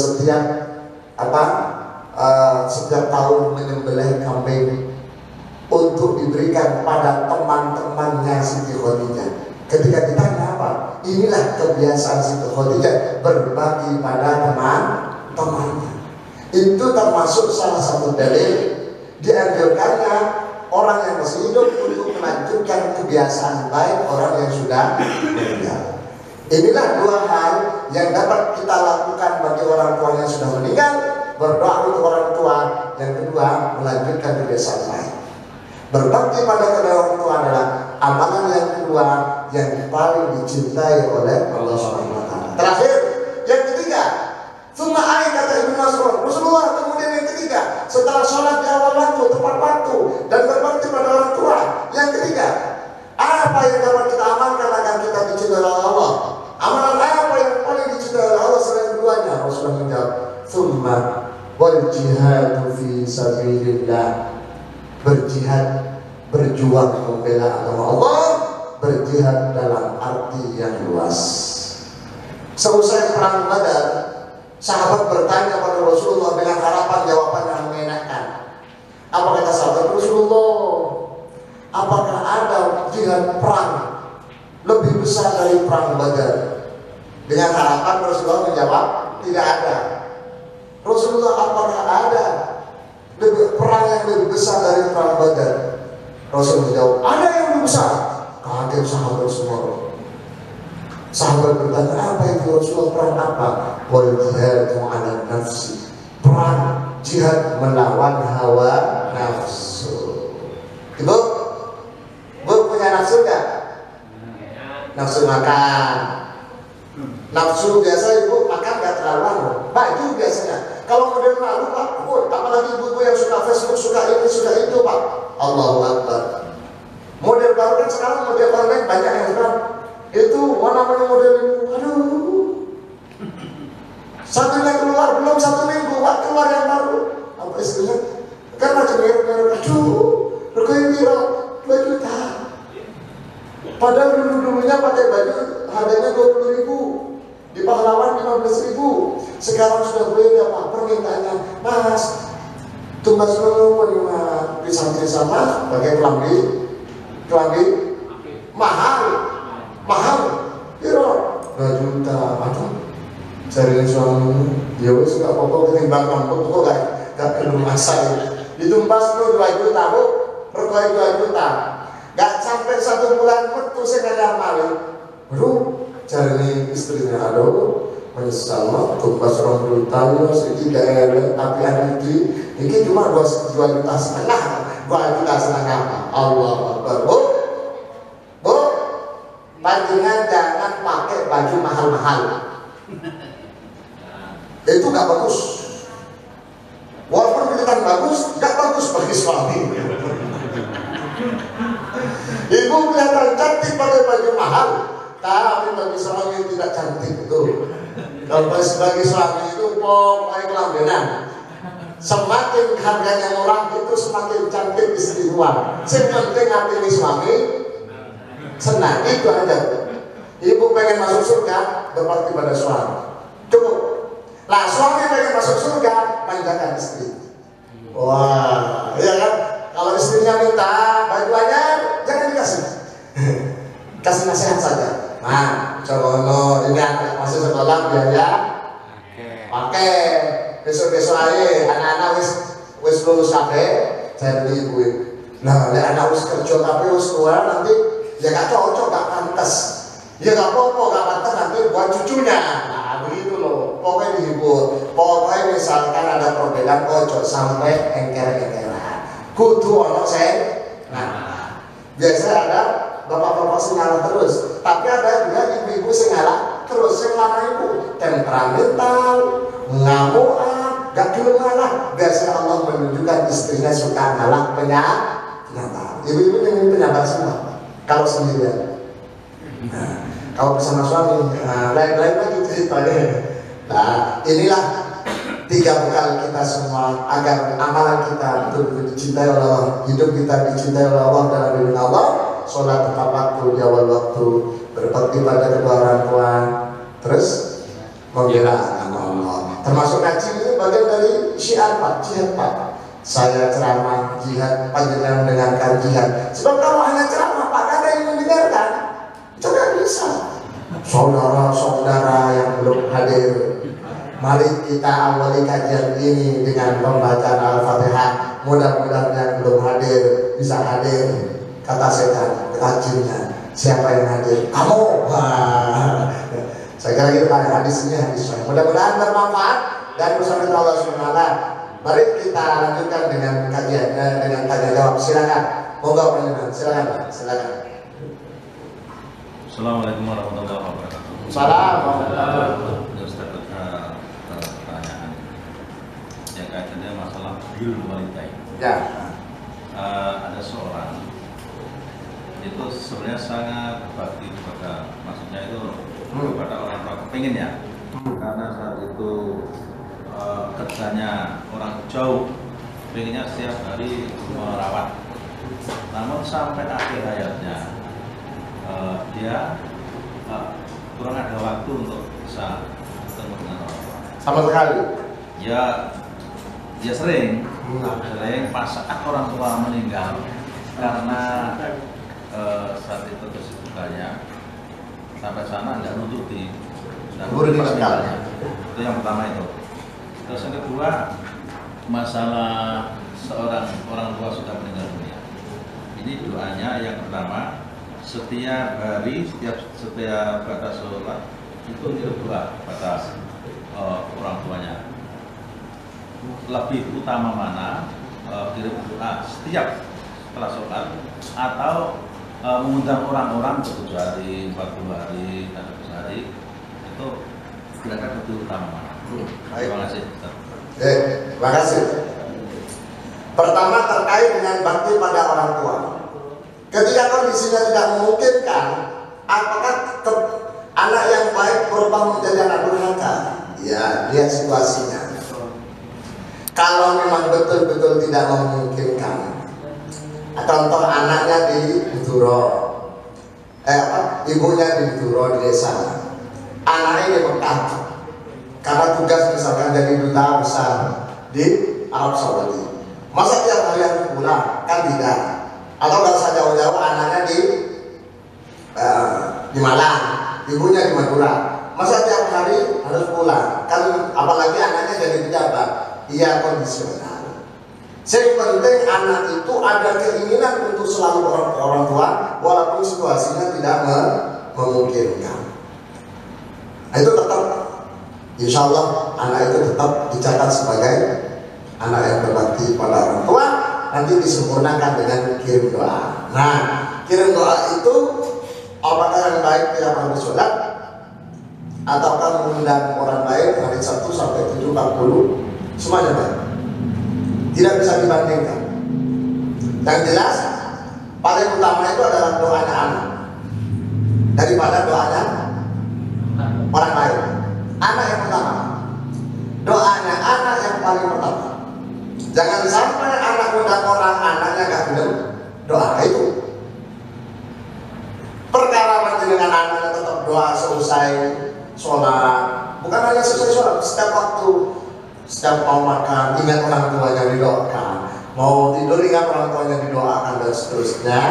setiap tahun menyembelih kambing untuk diberikan pada teman-temannya Siti Khadijah. Ketika ditanya apa? Inilah kebiasaan Siti Khadijah, berbagi pada teman-temannya. Itu termasuk salah satu dalil dianjurkannya orang yang masih hidup untuk melanjutkan kebiasaan baik orang yang sudah meninggal. Inilah dua hal yang dapat kita lakukan bagi orang tua yang sudah meninggal: berdoa untuk orang tua, yang kedua melanjutkan kebiasaan baik. Berbakti pada kedua orang tua adalah amalan yang kedua yang paling dicintai oleh Allah Subhanahu wa taala. Terakhir, yang ketiga, summa ai kata Ibnu Mas'ud, Rasulullah kemudian yang ketiga, setelah sholat di awal waktu, tepat waktu, dan berbakti pada orang tua, yang ketiga, apa yang dapat kita amalkan agar kita dicintai oleh Allah? Amalan apa yang paling dicintai oleh Allah selain keduanya? Rasulullah menjawab, summa wal jihadu fi sabilillah. Berjihad, berjuang membela agama Allah, berjihad dalam arti yang luas. Seusai perang Badar, sahabat bertanya pada Rasulullah dengan harapan jawaban yang mengenakan. Apa kata sahabat? Rasulullah, apakah ada jihad perang lebih besar dari perang Badar? Dengan harapan Rasulullah menjawab, tidak ada. Rasulullah, apakah ada perang yang lebih besar dari perang Badar? Rasul menjawab, ada yang lebih besar. Kaget sahabat semua. Sahabat bertanya, apa itu Rasulullah? Perang apa? Wal jihadu 'ala nafsi. Perang jihad melawan hawa nafsu. Ibu punya nafsu enggak? Nafsu makan. Nafsu biasa ibu makan enggak terlalu lama. Baju biasanya. Kalau model malu Pak, apalagi ibu yang suka Facebook, suka ini, suka itu Pak. Allahu Akbar. Model baru kan sekarang model online banyak yang sekarang. Itu warna-warna model ini. Aduh. Satunya keluar belum 1 minggu, Pak, keluar yang baru. Apa istilahnya? Kan macam merek-merek. Aduh, harga ini 2 juta. Padahal dulu-dulunya pakai baju harganya 20.000. Di Pahlawan 15.000. Sekarang sudah beda Pak, permintaannya, Mas, tumbas dulu penerima pisang sama pakai kelambi mahal, kira 2 juta, aduh, cari suami, ya wes nggak apa-apa ketimbang kampung kok gak perlu masak, ditumbas dulu 2 juta, Bu, perkoi 2 juta, gak sampai 1 bulan metu saya maling, aduh, cari istrinya, aduh, menyesal tumbas 20 tahun sedikit daerah tapi ini cuma 2,5 juta, 2 juta setengah. Allah Akbar. Bu, panjenengan jangan pakai baju mahal-mahal. Itu gak bagus. Walaupun kelihatan bagus, gak bagus bagi suami. Ibu kelihatan cantik pakai baju mahal, tapi bagi suami tidak cantik itu. Kalau sebagai suami itu pokoknya kelambenan. Semakin harganya murah itu semakin cantik istri luar. Yang penting hati ini suami senang, itu aja. Ibu pengen masuk surga, berbakti pada suami. Cukup. Lah suami pengen masuk surga, manjakan istri. Wah, iya kan? Kalau istrinya minta baju anyar, jangan dikasih. Kasih nasihat saja. Nah, coba ini anak masih sekolah biaya pakai besok-besok aja anak-anak wis lulus kabeh saya beli ibu. Nah, anak wis kerja tapi wis tua nanti ya gak cocok, gak pantas. Ya gak apa-apa, gak pantas nanti buat cucunya. Nah, begitu loh. Pokoknya dihibur. Pokoknya misalkan ada perbedaan, ojo sampai engker-engkeran. Kudu ono nah, biasa ada bapak-bapak sengalah terus, tapi ada juga ibu-ibu sengalah terus. Yang mana ibu temperamental, ngamuan, gak gimana. Biasanya Allah menunjukkan istrinya suka ngalah penyabar. Ibu-ibu ini penyabar semua kalau sendirian. Nah, kalau bersama suami, lain-lain lagi ceritanya. Nah, inilah 3 bekal kita semua agar amalan kita betul-betul dicintai oleh Allah, hidup kita dicintai oleh Allah dalam lindungan Allah. Sholat tepat waktu, di awal waktu, berbakti pada kedua orang tua, terus membela agama Allah. Termasuk ngaji ini bagian dari syiar Pak, jihad Pak. saya ceramah jihad, panjenengan mendengarkan jihad. Sebab kalau hanya ceramah Pak, ada yang mendengarkan, itu nggak bisa. Saudara-saudara yang belum hadir, mari kita awali kajian ini dengan pembacaan Al-Fatihah. Mudah-mudahan yang belum hadir bisa hadir. Kata setan, rajinnya, siapa yang hadir? Kamu. Saya kira gitu pada hadis ini hadis sahih. Mudah-mudahan bermanfaat dan bersama Allah SWT. Mari kita lanjutkan dengan kajiannya, dengan tanya jawab. Silakan. Moga panjenengan. Silakan Pak. Silakan. Assalamualaikum warahmatullahi wabarakatuh. Assalamualaikum. Ustaz, pertanyaan yang kaitannya masalah birrul walidain. Ya. Ada seorang itu sebenarnya sangat berbakti kepada, maksudnya itu kepada orang tua, kepinginnya karena saat itu kerjanya orang jauh, pengennya setiap hari merawat. Namun sampai akhir hayatnya dia kurang ada waktu untuk bisa bertemu dengan orang tua. Sama sekali. Ya sering pas saat orang tua meninggal karena saat itu kesibukannya sampai sana nggak nututi meninggalnya. Itu yang pertama itu. Terus yang kedua, masalah seorang orang tua sudah meninggal dunia. Ini doanya yang pertama, setiap hari, setiap batas sholat itu kirim doa batas orang tuanya. Lebih utama mana kirim doa setiap setelah sholat atau mengundang orang-orang 7 hari, 40 hari, 100 hari, itu kira-kira lebih utama mana? Terima kasih. Terima kasih. Pertama terkait dengan bakti pada orang tua. Ketika kondisinya tidak memungkinkan, apakah anak yang baik berubah menjadi anak durhaka? Ya, lihat situasinya. Kalau memang betul-betul tidak memungkinkan, contoh anaknya di Biduro, ibunya di Biduro di desa, anaknya di Mekah karena tugas misalkan jadi duta besar di Arab Saudi. Masa tiap hari harus pulang? Kan tidak. Atau kalau saya jauh-jauh anaknya di Malang, ibunya di Madura. Masa tiap hari harus pulang? Kan apalagi anaknya jadi pejabat. Ia kondisional. Yang penting anak itu ada keinginan untuk selalu orang tua walaupun situasinya tidak memungkinkan. Nah, itu tetap insya Allah anak itu tetap dicatat sebagai anak yang berbakti pada orang tua. Nanti disempurnakan dengan kirim doa. Nah, kirim doa itu apakah yang baik tiap hari sholat ataukah mengundang orang baik hari Sabtu sampai 7.40 semuanya baik. Tidak bisa dibandingkan. Yang jelas paling utama itu adalah doanya anak daripada doanya orang lain. Anak yang pertama, doanya anak yang paling pertama. Jangan sampai anak undang orang, anaknya gak benar doa. Itu perkara dengan anaknya tetap doa selesai sholat, bukan hanya selesai sholat, setiap waktu, setiap mau makan ingat orang tuanya didoakan, mau tidur ingat orang tuanya didoakan dan seterusnya.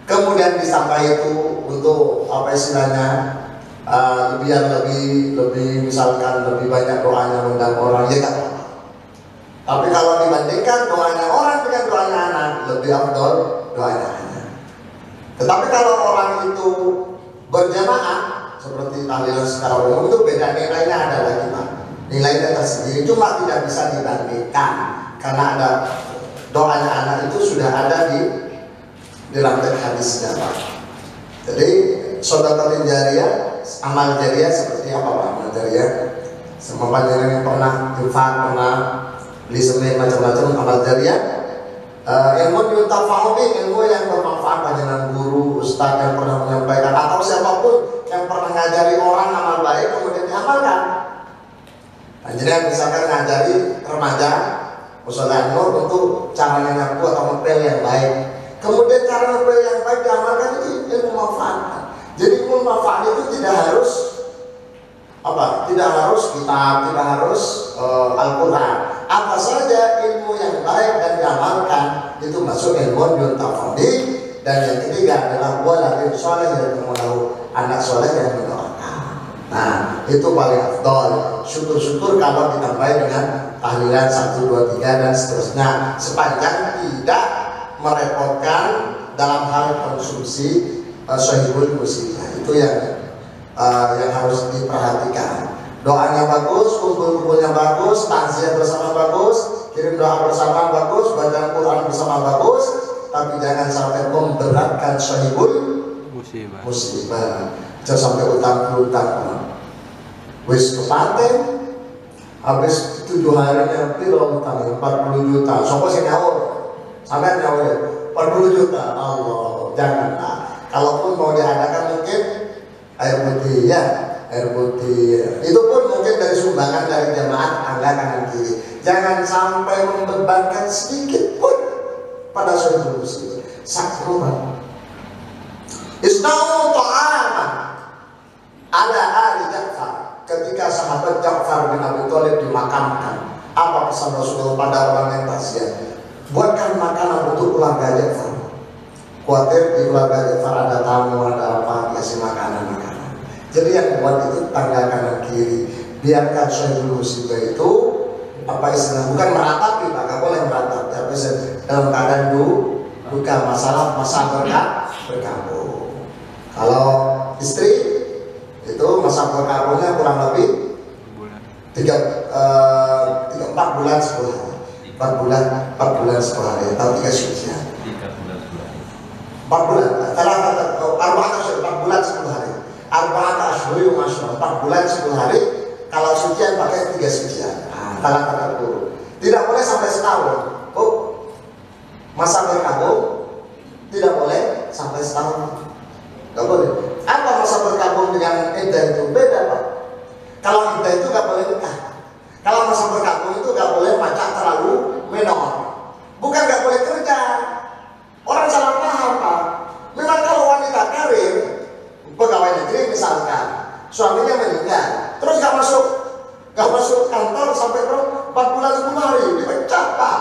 Kemudian disampaikan itu untuk apa istilahnya, biar lebih misalkan lebih banyak doanya undang orang, ya kan. Tapi kalau dibandingkan doanya orang dengan doanya anak, lebih afdol doanya anak. Tetapi kalau orang itu berjamaah seperti tahlilan secara umum, itu beda nilainya, ada lagi Pak. Nilainya tersendiri, cuma tidak bisa dibandingkan karena ada doanya anak itu sudah ada di dalam hadisnya Pak. Jadi sedekah jariyah, amal jariyah seperti apa Pak? Amal jariyah semua panjenengan yang pernah infak, pernah beli semen macam-macam amal jariyah, ilmu yuntafa'ubi, ilmu yang bermanfaat panjenengan guru, ustaz yang pernah menyampaikan atau siapapun yang pernah ngajari orang amal baik kemudian diamalkan. Panjenengan misalkan ngajari remaja musola nur untuk cara nyapu atau ngepel yang baik, kemudian cara ngepel yang baik diamalkan, itu ilmu manfaat. Jadi ilmu manfaat itu tidak harus apa? Tidak harus kitab, tidak harus Al-Quran. Apa saja ilmu yang termasuk ilmu yuntafadi. Dan yang ketiga adalah waladin soleh yang mengenal anak soleh yang mendoakan. Nah itu paling afdol. Syukur-syukur kalau ditambah dengan tahlilan 1, 2, 3 dan seterusnya, sepanjang tidak merepotkan dalam hal konsumsi sahihul musibah. Itu yang harus diperhatikan. Doanya bagus, kumpul-kumpulnya bagus, takziah bersama bagus, kirim doa bersama bagus, baca Quran bersama bagus, tapi jangan sampai memberatkan sahihul musibah. Jangan sampai utang. Wis kepaten habis 7 hari yang piro utang 40 juta. Sopo sing nyaur? Sampeyan nyaur 40 juta. Allah, janganlah. Kalaupun mau diadakan mungkin air putih ya, air putih. Itu pun mungkin dari sumbangan dari jemaah Anda kanan kiri. Jangan sampai membebankan sedikit pun pada suatu muslim. Sakroman. Isna'u ta'aman ala ali Ja'far. Ketika sahabat Ja'far bin Abi Thalib dimakamkan, apa pesan Rasulullah pada orang yang tasya? Buatkan makanan untuk keluarga Ja'far. Khawatir di keluarga Ja'far ada tamu, ada apa, kasih makanan. Jadi yang buat itu tangga kanan kiri. Biarkan sahihul musibah itu apa istilah, bukan meratapi, Pak, nggak boleh meratapi, tapi dalam keadaan bukan masalah berkabung. Kalau istri itu masa berkabungnya kurang lebih 4 bulan 10 hari. 4 bulan 10 hari atau 3 sucian. 4 bulan. Kalau 4 bulan 10 hari. 4 bulan 10 hari. Kalau sucian pakai 3 sucian. Talak dulu. Tidak boleh sampai setahun. Oh, masa berkabung tidak boleh sampai setahun. Gak boleh. Apa masa berkabung dengan iddah itu? Beda, Pak. Kalau iddah itu gak boleh nikah. Kalau masa berkabung itu gak boleh pacar terlalu menor. Bukan gak boleh kerja. Orang salah paham, Pak. Memang kalau wanita karir, pegawai negeri misalkan, suaminya meninggal, terus gak masuk kantor sampai 4 bulan 10 hari, dipecat, Pak.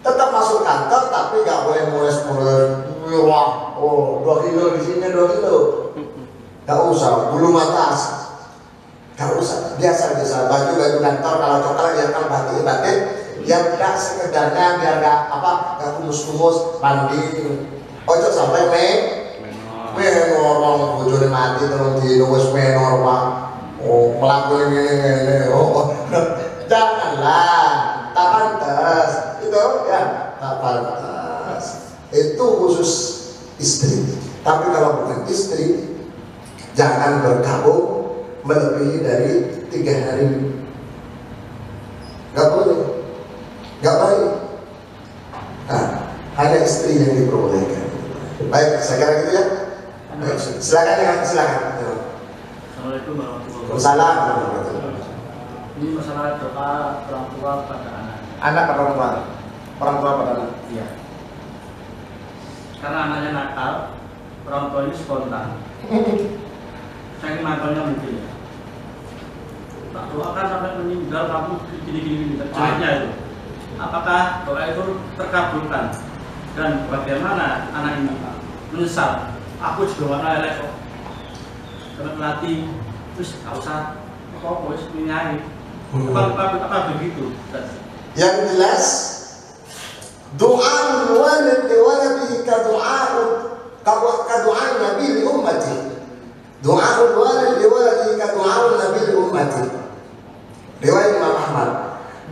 Tetap masuk kantor tapi gak boleh mules-mules. Wah, 2 kilo di sini 2 kilo. Gak usah, bulu mata, gak usah. Biasa baju kantor kalau coklat ya kan batik, yang tidak sekedarnya biar gak kumus-kumus mandi. Ojo sampai menor bojone mati terus wis menor, Pak. Melakukan ini. Janganlah, tak pantas. Itu ya, tak pantas. Itu khusus istri. Tapi kalau bukan istri, jangan berkabung melebihi dari 3 hari. Gak boleh, gak baik. Nah, hanya istri yang diperbolehkan. Baik, saya kira gitu ya. Baik, silakan. Assalamualaikum warahmatullahi wabarakatuh. Waalaikumsalam. Ini masalah doa orang tua pada anak. Anak pada orang tua pada anak. Iya. Karena anaknya nakal, orang tua ini spontan. Saya nakalnya mungkin ya. Tak doakan sampai meninggal kamu gini jeleknya itu. Apakah doa itu terkabulkan? Dan bagaimana anak ini menyesal? Aku juga warna elek kok. Karena pelatih terus gak usah apa wis menyai. Apa begitu? Yang jelas doa walid li waladihi ka doa Nabi li ummati. Doa walid li waladihi ka doa Nabi li ummati. Riwayat Imam Ahmad.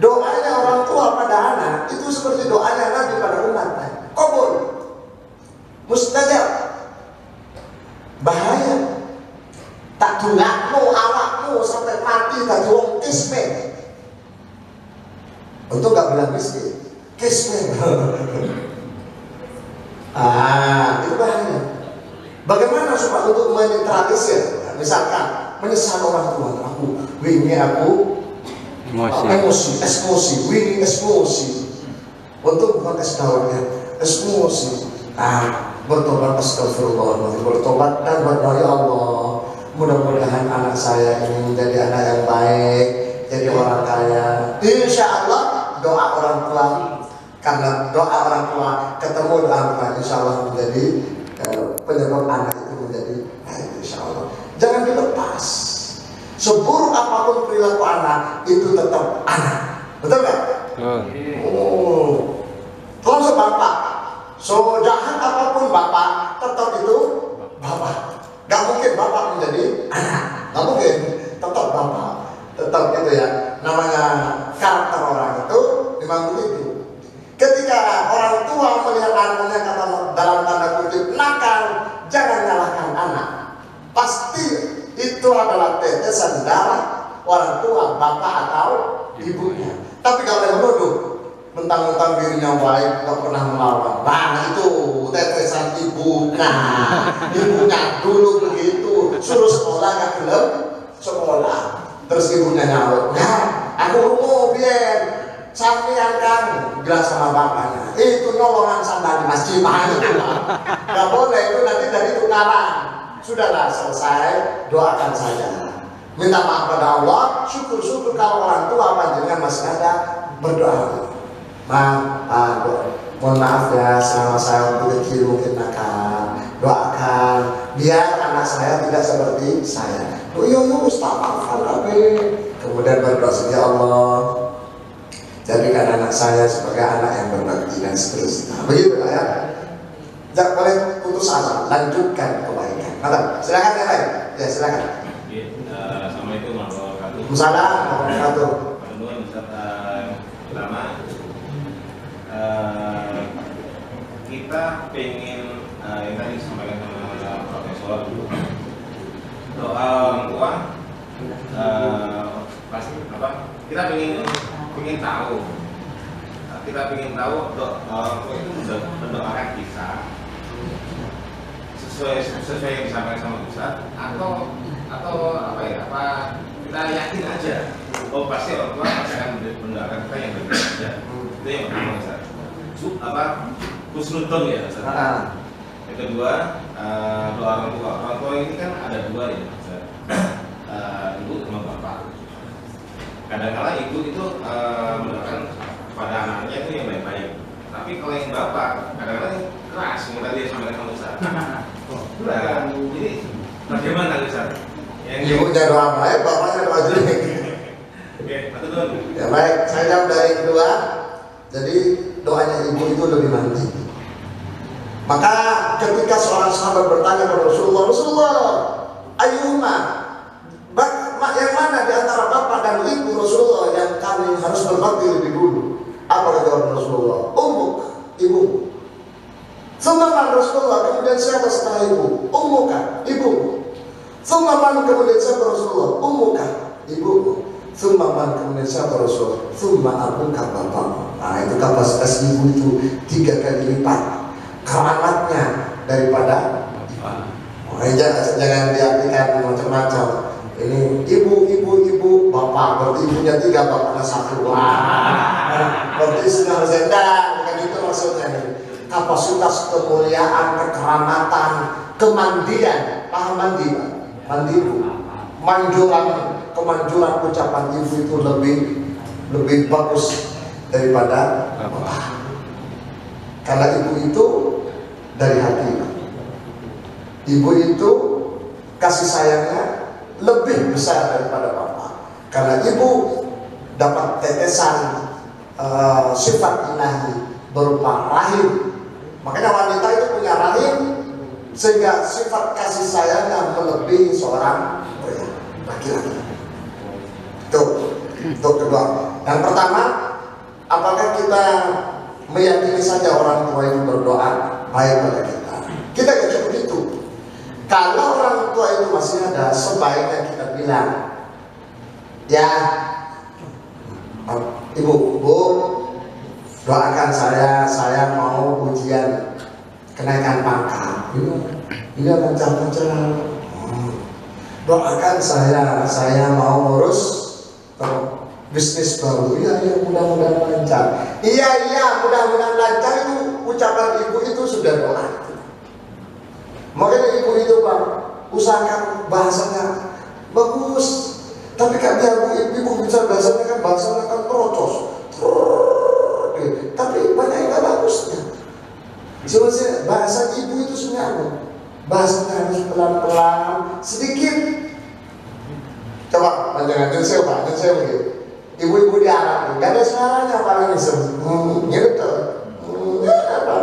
Doanya orang tua pada anak itu seperti doanya Nabi pada umatnya. Kabul. Mustajab. Bahaya. Tak dungakmu awakmu sampai mati tak wong kismen. Untuk gak bilang miskin, kismen. Itu bahaya. Bagaimana supaya untuk menetralisir? Misalkan menyesal orang tua, aku emosi. Untuk bukan esdaunnya, emosi. Bertobat, astagfirullah, bertobat dan berdoa, ya Allah, mudah-mudahan anak saya ini menjadi anak yang baik, jadi orang kaya. Insya Allah doa orang tua Karena doa orang tua ketemu doa orang tua, insya Allah menjadi penyebab anak itu menjadi baik, insya Allah. Jangan dilepas. Seburuk apapun perilaku anak itu tetap anak, betul nggak? Oh, kalau sebapak, so jahat apapun bapak tetap itu bapak. Gak mungkin bapak menjadi anak, gak mungkin, tetap bapak, tetap gitu ya. Namanya karakter orang itu memang begitu. Ketika orang tua melihat anaknya kata dalam tanda kutip nakal, jangan nyalahkan anak. Pasti itu adalah tetesan darah orang tua, bapak atau ibunya. Tapi kalau yang menuduh mentang-mentang dirinya baik, gak pernah melawan, nah itu tetesan ibu. Nah, ibunya dulu begitu, suruh sekolah gak gelap sekolah. Terus ibunya nyaut, nah aku mau biar sampean kan bilang sama bapaknya, itu nyolongan sandal di masjid, gak boleh, itu nanti dari tukaran. Sudahlah, selesai, doakan saja, minta maaf pada Allah, syukur-syukur kalau orang tua panjenengan masih ada, berdoa. Maaf, mohon maaf ya, selama saya waktu kecil mungkin nakal, doakan biar anak saya tidak seperti saya. Oh iya, Ustaz, maafkan kami. Kemudian berdoa, ya Allah, jadikan anak saya sebagai anak yang berbakti dan seterusnya. Begitu ya. Jangan boleh putus asa, lanjutkan kebaikan. Mantap, silakan yang lain. Ya silakan. Assalamualaikum warahmatullahi wabarakatuh. Waalaikumsalam warahmatullahi wabarakatuh. Pertama, kita pengen yang tadi disampaikan sama Profesor, doa orang tua pasti apa? Kita pengen tahu. Kita pengen tahu orang tua itu mendoakan kita sesuai yang disampaikan sama Ustaz, atau apa ya? Apa kita yakin aja? Oh pasti orang tua pasti akan mendoakan kita yang berbeda aja. Itu yang pertama Ustaz. Husnudon ya Ustaz. Yang kedua, doa orang tua. Orang tua ini kan ada dua ya Ustaz. Ibu sama bapak. Kadang-kala ibu itu mendoakan pada anaknya itu yang baik-baik. Tapi kalau yang bapak kadang-kadang keras, yang tadi sampaikan sama Ustaz. Nah, jadi bagaimana Ustaz? Ibunya doa baik, bapaknya doa jelek. Oke, satu dulu. Ya baik, saya jawab dari kedua. Jadi doanya ibu itu lebih mandi. Maka ketika seorang sahabat bertanya kepada Rasulullah, Ayyuma, yang mana di antara bapak dan ibu Rasulullah yang kami harus berbakti lebih dulu? Apa kata Rasulullah? Ummuk, ibu. Semaman Rasulullah, kemudian siapa setelah ibu? Ummuka, ibu. Semaman kemudian siapa Rasulullah? Ummuka, ibu. Semaman kemudian siapa Rasulullah? Summa abuka, bapak. Nah itu kapasitas ibu itu 3 kali lipat keramatnya daripada ibu. Jangan diartikan macam-macam. Ini ibu, bapak, berarti ibunya 3, bapaknya 1. Wah, berarti sudah zenda, bukan itu maksudnya. Kapasitas kemuliaan, kekeramatan, kemandian, paham mandi, Pak? Mandi ibu, kemanjuran ucapan ibu itu lebih bagus daripada bapak. Karena ibu itu dari hati, Pak. Ibu itu kasih sayangnya lebih besar daripada bapak. Karena ibu dapat tetesan sifat ilahi berupa rahim. Makanya wanita itu punya rahim, sehingga sifat kasih sayangnya melebihi seorang pria, laki-laki. Itu kedua. Yang pertama, apakah kita meyakini saja orang tua itu berdoa baik pada kita? Kita gak cukup itu. Kalau orang tua itu masih ada, sebaiknya kita bilang, ya ibu, doakan saya mau ujian kenaikan pangkat. Ini lancar-lancar. Doakan saya mau ngurus bisnis baru. Iya, mudah-mudahan lancar. Iya, mudah-mudahan lancar itu ucapan ibu itu sudah doa. Makanya ibu itu Pak, usahakan bahasanya bagus. Tapi kan biar ibu bisa bahasanya kan merocos. Tapi banyak Sebenarnya bahasa ibu itu sebenarnya bahasanya harus pelan-pelan, sedikit. Coba panjangan saya Pak, saya begitu. Ibu-ibu di Arab, nggak ada suaranya apalagi gitu. Apa?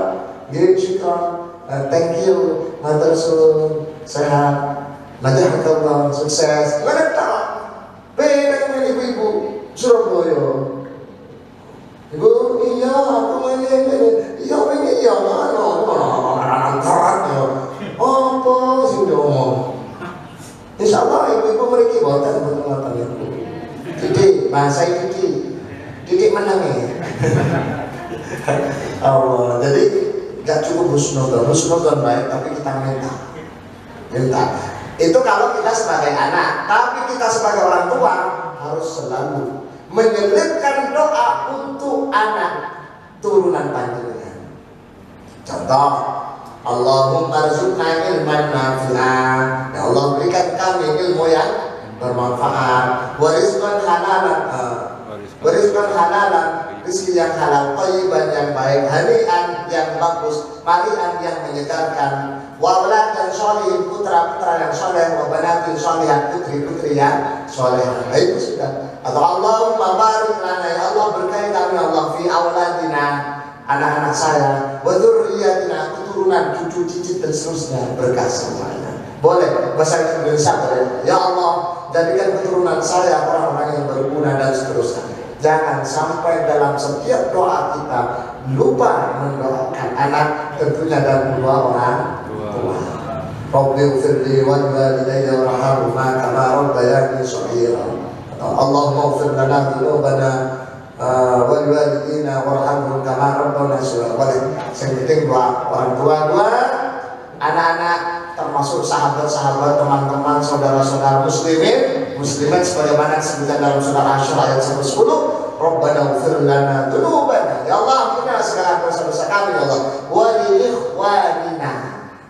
Gini syukran, thank you, matur suwun, sehat, najahakallah, sukses. Nggak ada tahu. Beda dengan ibu-ibu Surabaya. Ibu, iya, aku ini, iya, apa sih udah ngomong? Insya Allah ibu-ibu mereka boten betul-betul ibu. Didik, bahasa didik menang ya. Allah, jadi gak cukup husnudon baik, tapi kita minta. Itu kalau kita sebagai anak, tapi kita sebagai orang tua harus selalu menyelipkan doa untuk anak turunan panjenengan. Contoh, Allahumma rzuqna ilman nafi'an. Ya Allah, berikan kami ilmu yang bermanfaat. Wa rizqan halalan, rezeki yang halal, thayyiban yang baik, hani'an yang bagus, mari'an yang menyegarkan, wa auladan sholihin, putra-putra yang soleh, wa banatin sholihat, putri-putri yang soleh. Itu sudah. Atau Allahumma barik lana, ya Allah berkahi kami Allah fi auladina, anak-anak saya, wa dzurriyyatina, keturunan, cucu, cicit dan seterusnya, berkah semuanya. Boleh bahasa Indonesia boleh. Ya Allah, jadikan keturunan saya orang-orang yang berguna dan seterusnya. Jangan sampai dalam setiap doa kita lupa mendoakan anak, tentunya dan dua orang tua. Rabbi ighfirli wa liwalidayya warhamhuma kama rabbayani shaghira. Allahumma ighfir lana dzunubana wa liwalidayna warhamhum kama rabbana shaghira. Yang penting dua orang tua, anak-anak, termasuk sahabat-sahabat, teman-teman, saudara-saudara muslimat sebagaimana disebutkan dalam surah Asy-Syura ayat 110. Rabbana ighfir lana dzunubana, ya Allah ampunilah segala dosa-dosa kami ya Allah, wa li ikhwanina,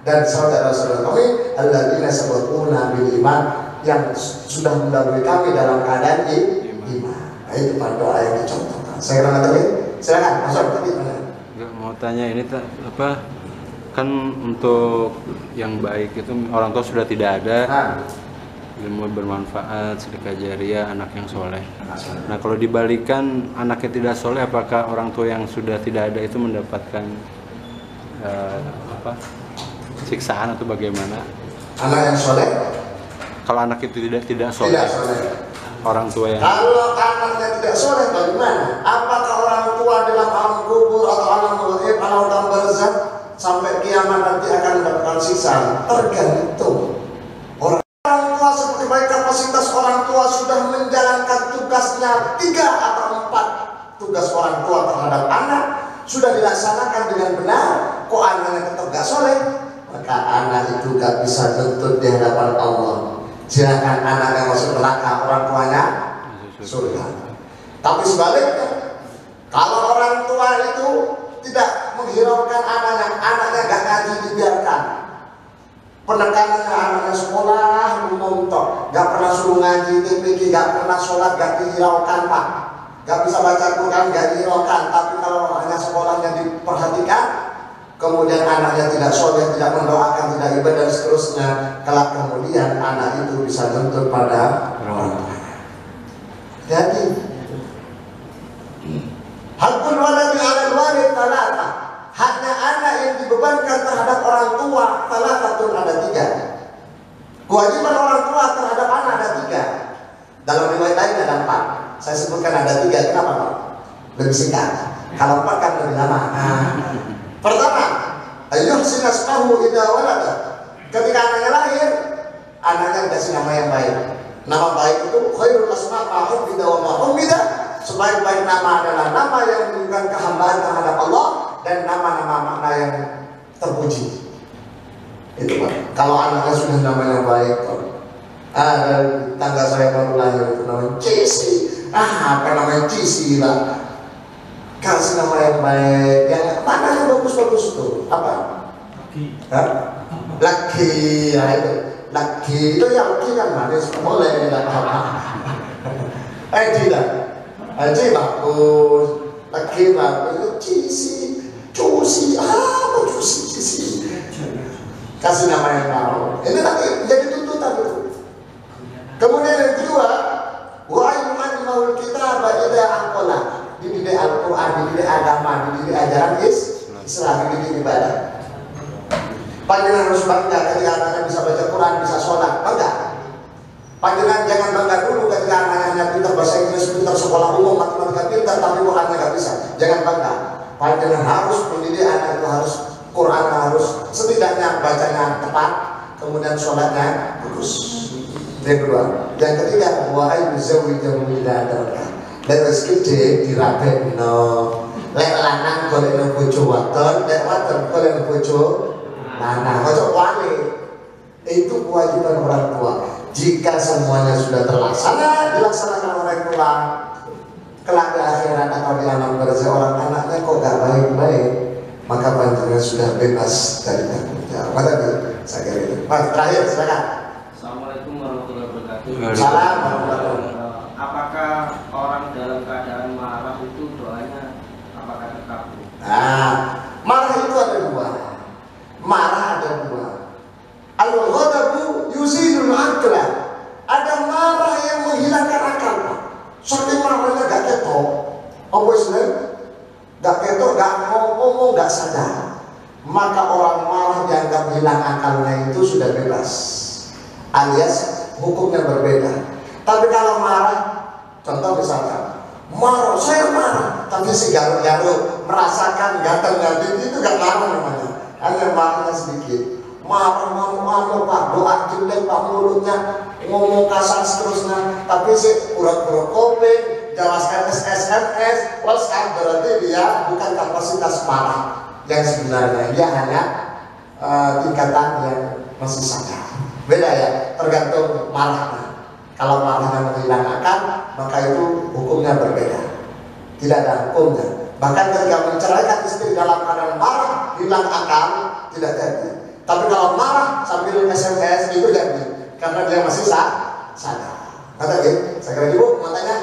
dan saudara-saudara kami alladzina sabaquna bil iman, yang sudah mendahului kami dalam keadaan iman. Nah, itu doa yang dicontohkan. Saya kira tadi, silakan masuk tadi. Enggak mau tanya ini apa, kan untuk yang baik itu orang tua sudah tidak ada, ilmu bermanfaat, sedekah jariah, anak yang soleh. Nah kalau dibalikan anaknya tidak soleh, apakah orang tua yang sudah tidak ada itu mendapatkan siksaan atau bagaimana? Anak yang soleh? Kalau anak itu tidak soleh. Tidak soleh. Orang tua yang. Kalau anaknya tidak soleh bagaimana? Apakah orang tua dalam alam kubur atau alam gaib, alam barzakh sampai kiamat nanti akan mendapatkan siksa? Tergantung. Orang tua seperti baik kapasitas orang tua sudah menjalankan tugasnya 3 atau 4 tugas orang tua terhadap anak sudah dilaksanakan dengan benar, kok anaknya tetap gak soleh, maka anak itu gak bisa tuntut di hadapan Allah. Silakan anaknya masuk neraka, orang tuanya surga. Tapi sebaliknya, kalau orang tua itu tidak menghiraukan anaknya gak ngaji, dibiarkan. Penekanannya anaknya sekolah menonton, gak pernah suruh ngaji, TPG, gak pernah sholat, gak dihiraukan Pak, gak bisa baca Quran, gak dihiraukan. Tapi kalau hanya sekolahnya diperhatikan, kemudian anaknya tidak soleh, tidak mendoakan, tidak ibadah dan seterusnya, kelak kemudian anak itu bisa tuntut pada orang tuanya. Jadi hakul waladi 'alal walid talata, haknya anak yang dibebankan terhadap orang tua talatatun, ada 3. Kewajiban orang tua terhadap anak ada 3. Dalam riwayat lain ada 4. Saya sebutkan ada 3. Kenapa Pak? Lebih singkat. Kalau 4 kan lebih lama. Pertama, ayyuhsin asmahu idza walada. Ketika anaknya lahir, anaknya dikasih nama yang baik. Nama baik itu khairul asma' ma hubbida wa ma hubbida. Sebaik-baik nama adalah nama yang menunjukkan kehambaan terhadap Allah dan nama-nama makna yang terpuji. Itu Pak. Kalau anaknya sudah namanya baik, ada tangga saya baru lahir itu namanya Cici. Apa namanya Cici lah? Kasih nama yang baik, yang maknanya bagus-bagus itu. Apa? Laki, ya itu. Laki itu yang laki kan manis, boleh tidak apa-apa. Tidak. Aji bagus, laki bagus, Cici, cus majusi, kasih nama yang mau. Ini nanti jadi tuntutan itu. Kemudian yang kedua, wa yu'allimul kitaba idza aqala, dididik Al-Qur'an, dididik agama, dididik ajaran Islam, dididik ibadah. Panjenengan harus bangga ketika anaknya bisa baca Quran, bisa sholat, bangga. Panjenengan jangan bangga dulu ketika anaknya pintar bahasa Inggris, pintar sekolah umum, matematika pintar, tapi Qurannya nggak bisa. Jangan bangga. Panjenengan harus mendidik anak itu, harus Quran, harus setidaknya bacanya tepat, kemudian sholatnya bagus. Yang kedua, yang ketiga, wa ayyuzawijahu ila darkah. Lek wis gede dirabekno. Lek lanang golekno bojo wadon, lek wadon golekno bojo lanang. Ojo wani. Itu kewajiban orang tua. Jika semuanya sudah terlaksana, dilaksanakan orang tua, kelak di akhirat atau di alam barzah orang anaknya kok gak baik-baik, maka panjenengan sudah bebas dari tanggung jawab. Tadi saya kira itu. Mas, terakhir silakan. Assalamualaikum warahmatullahi wabarakatuh. Salam warahmatullahi wabarakatuh. Apakah orang dalam keadaan marah itu doanya apakah terkabul? Nah, marah itu ada dua. Marah ada dua. Al-ghadabu yuzilul aqla. Ada marah yang menghilangkan akal. Saking marahnya gak ketok. Apa istilahnya? Gak ketok, gak ngomong, gak sadar. Maka orang marah dianggap hilang akalnya itu sudah bebas. Alias hukumnya berbeda. Tapi kalau marah, contoh misalkan, marah, saya marah, tapi si garuk-garuk merasakan gatal-gatal itu gak marah namanya. Hanya marahnya sedikit. Marah, Pak, doa jelek, Pak, mulutnya ngomong kasar seterusnya, tapi si pura-pura kopi, jawabkan SMS, WhatsApp, berarti dia bukan kapasitas marah yang sebenarnya, dia hanya tingkatan yang masih sadar. Beda ya, tergantung marahnya. Kalau marahnya menghilangkan, maka itu hukumnya berbeda. Tidak ada hukumnya. Bahkan ketika menceraikan istri dalam keadaan marah, hilang akal, tidak jadi. Tapi kalau marah sambil SMS itu jadi, karena dia masih sadar. Kata gitu, saya kira ibu mau tanya?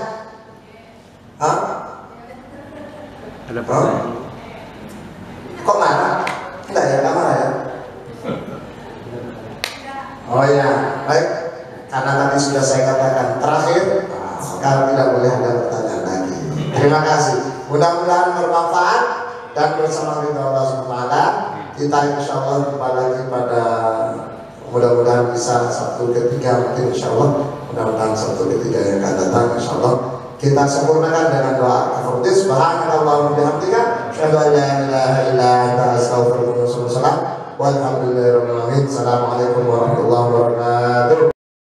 Hah? Ada pertanyaan? Kok marah? Enggak ya, enggak marah ya? Oh ya, baik. Karena tadi sudah saya katakan terakhir, kalau tidak boleh ada pertanyaan lagi. Terima kasih. Mudah-mudahan bermanfaat dan bersama kita Allah SWT. Kita insya Allah jumpa lagi pada mudah-mudahan bisa Sabtu ketiga mungkin insya Allah, mudah-mudahan Sabtu ketiga yang akan datang insya Allah kita sempurnakan dengan doa kafaratul subhanallah wa bihamdika asyhadu an la ilaha illa anta astaghfiruka wa atubu ilaik. Walhamdulillahirabbil alamin. Assalamualaikum warahmatullahi wabarakatuh.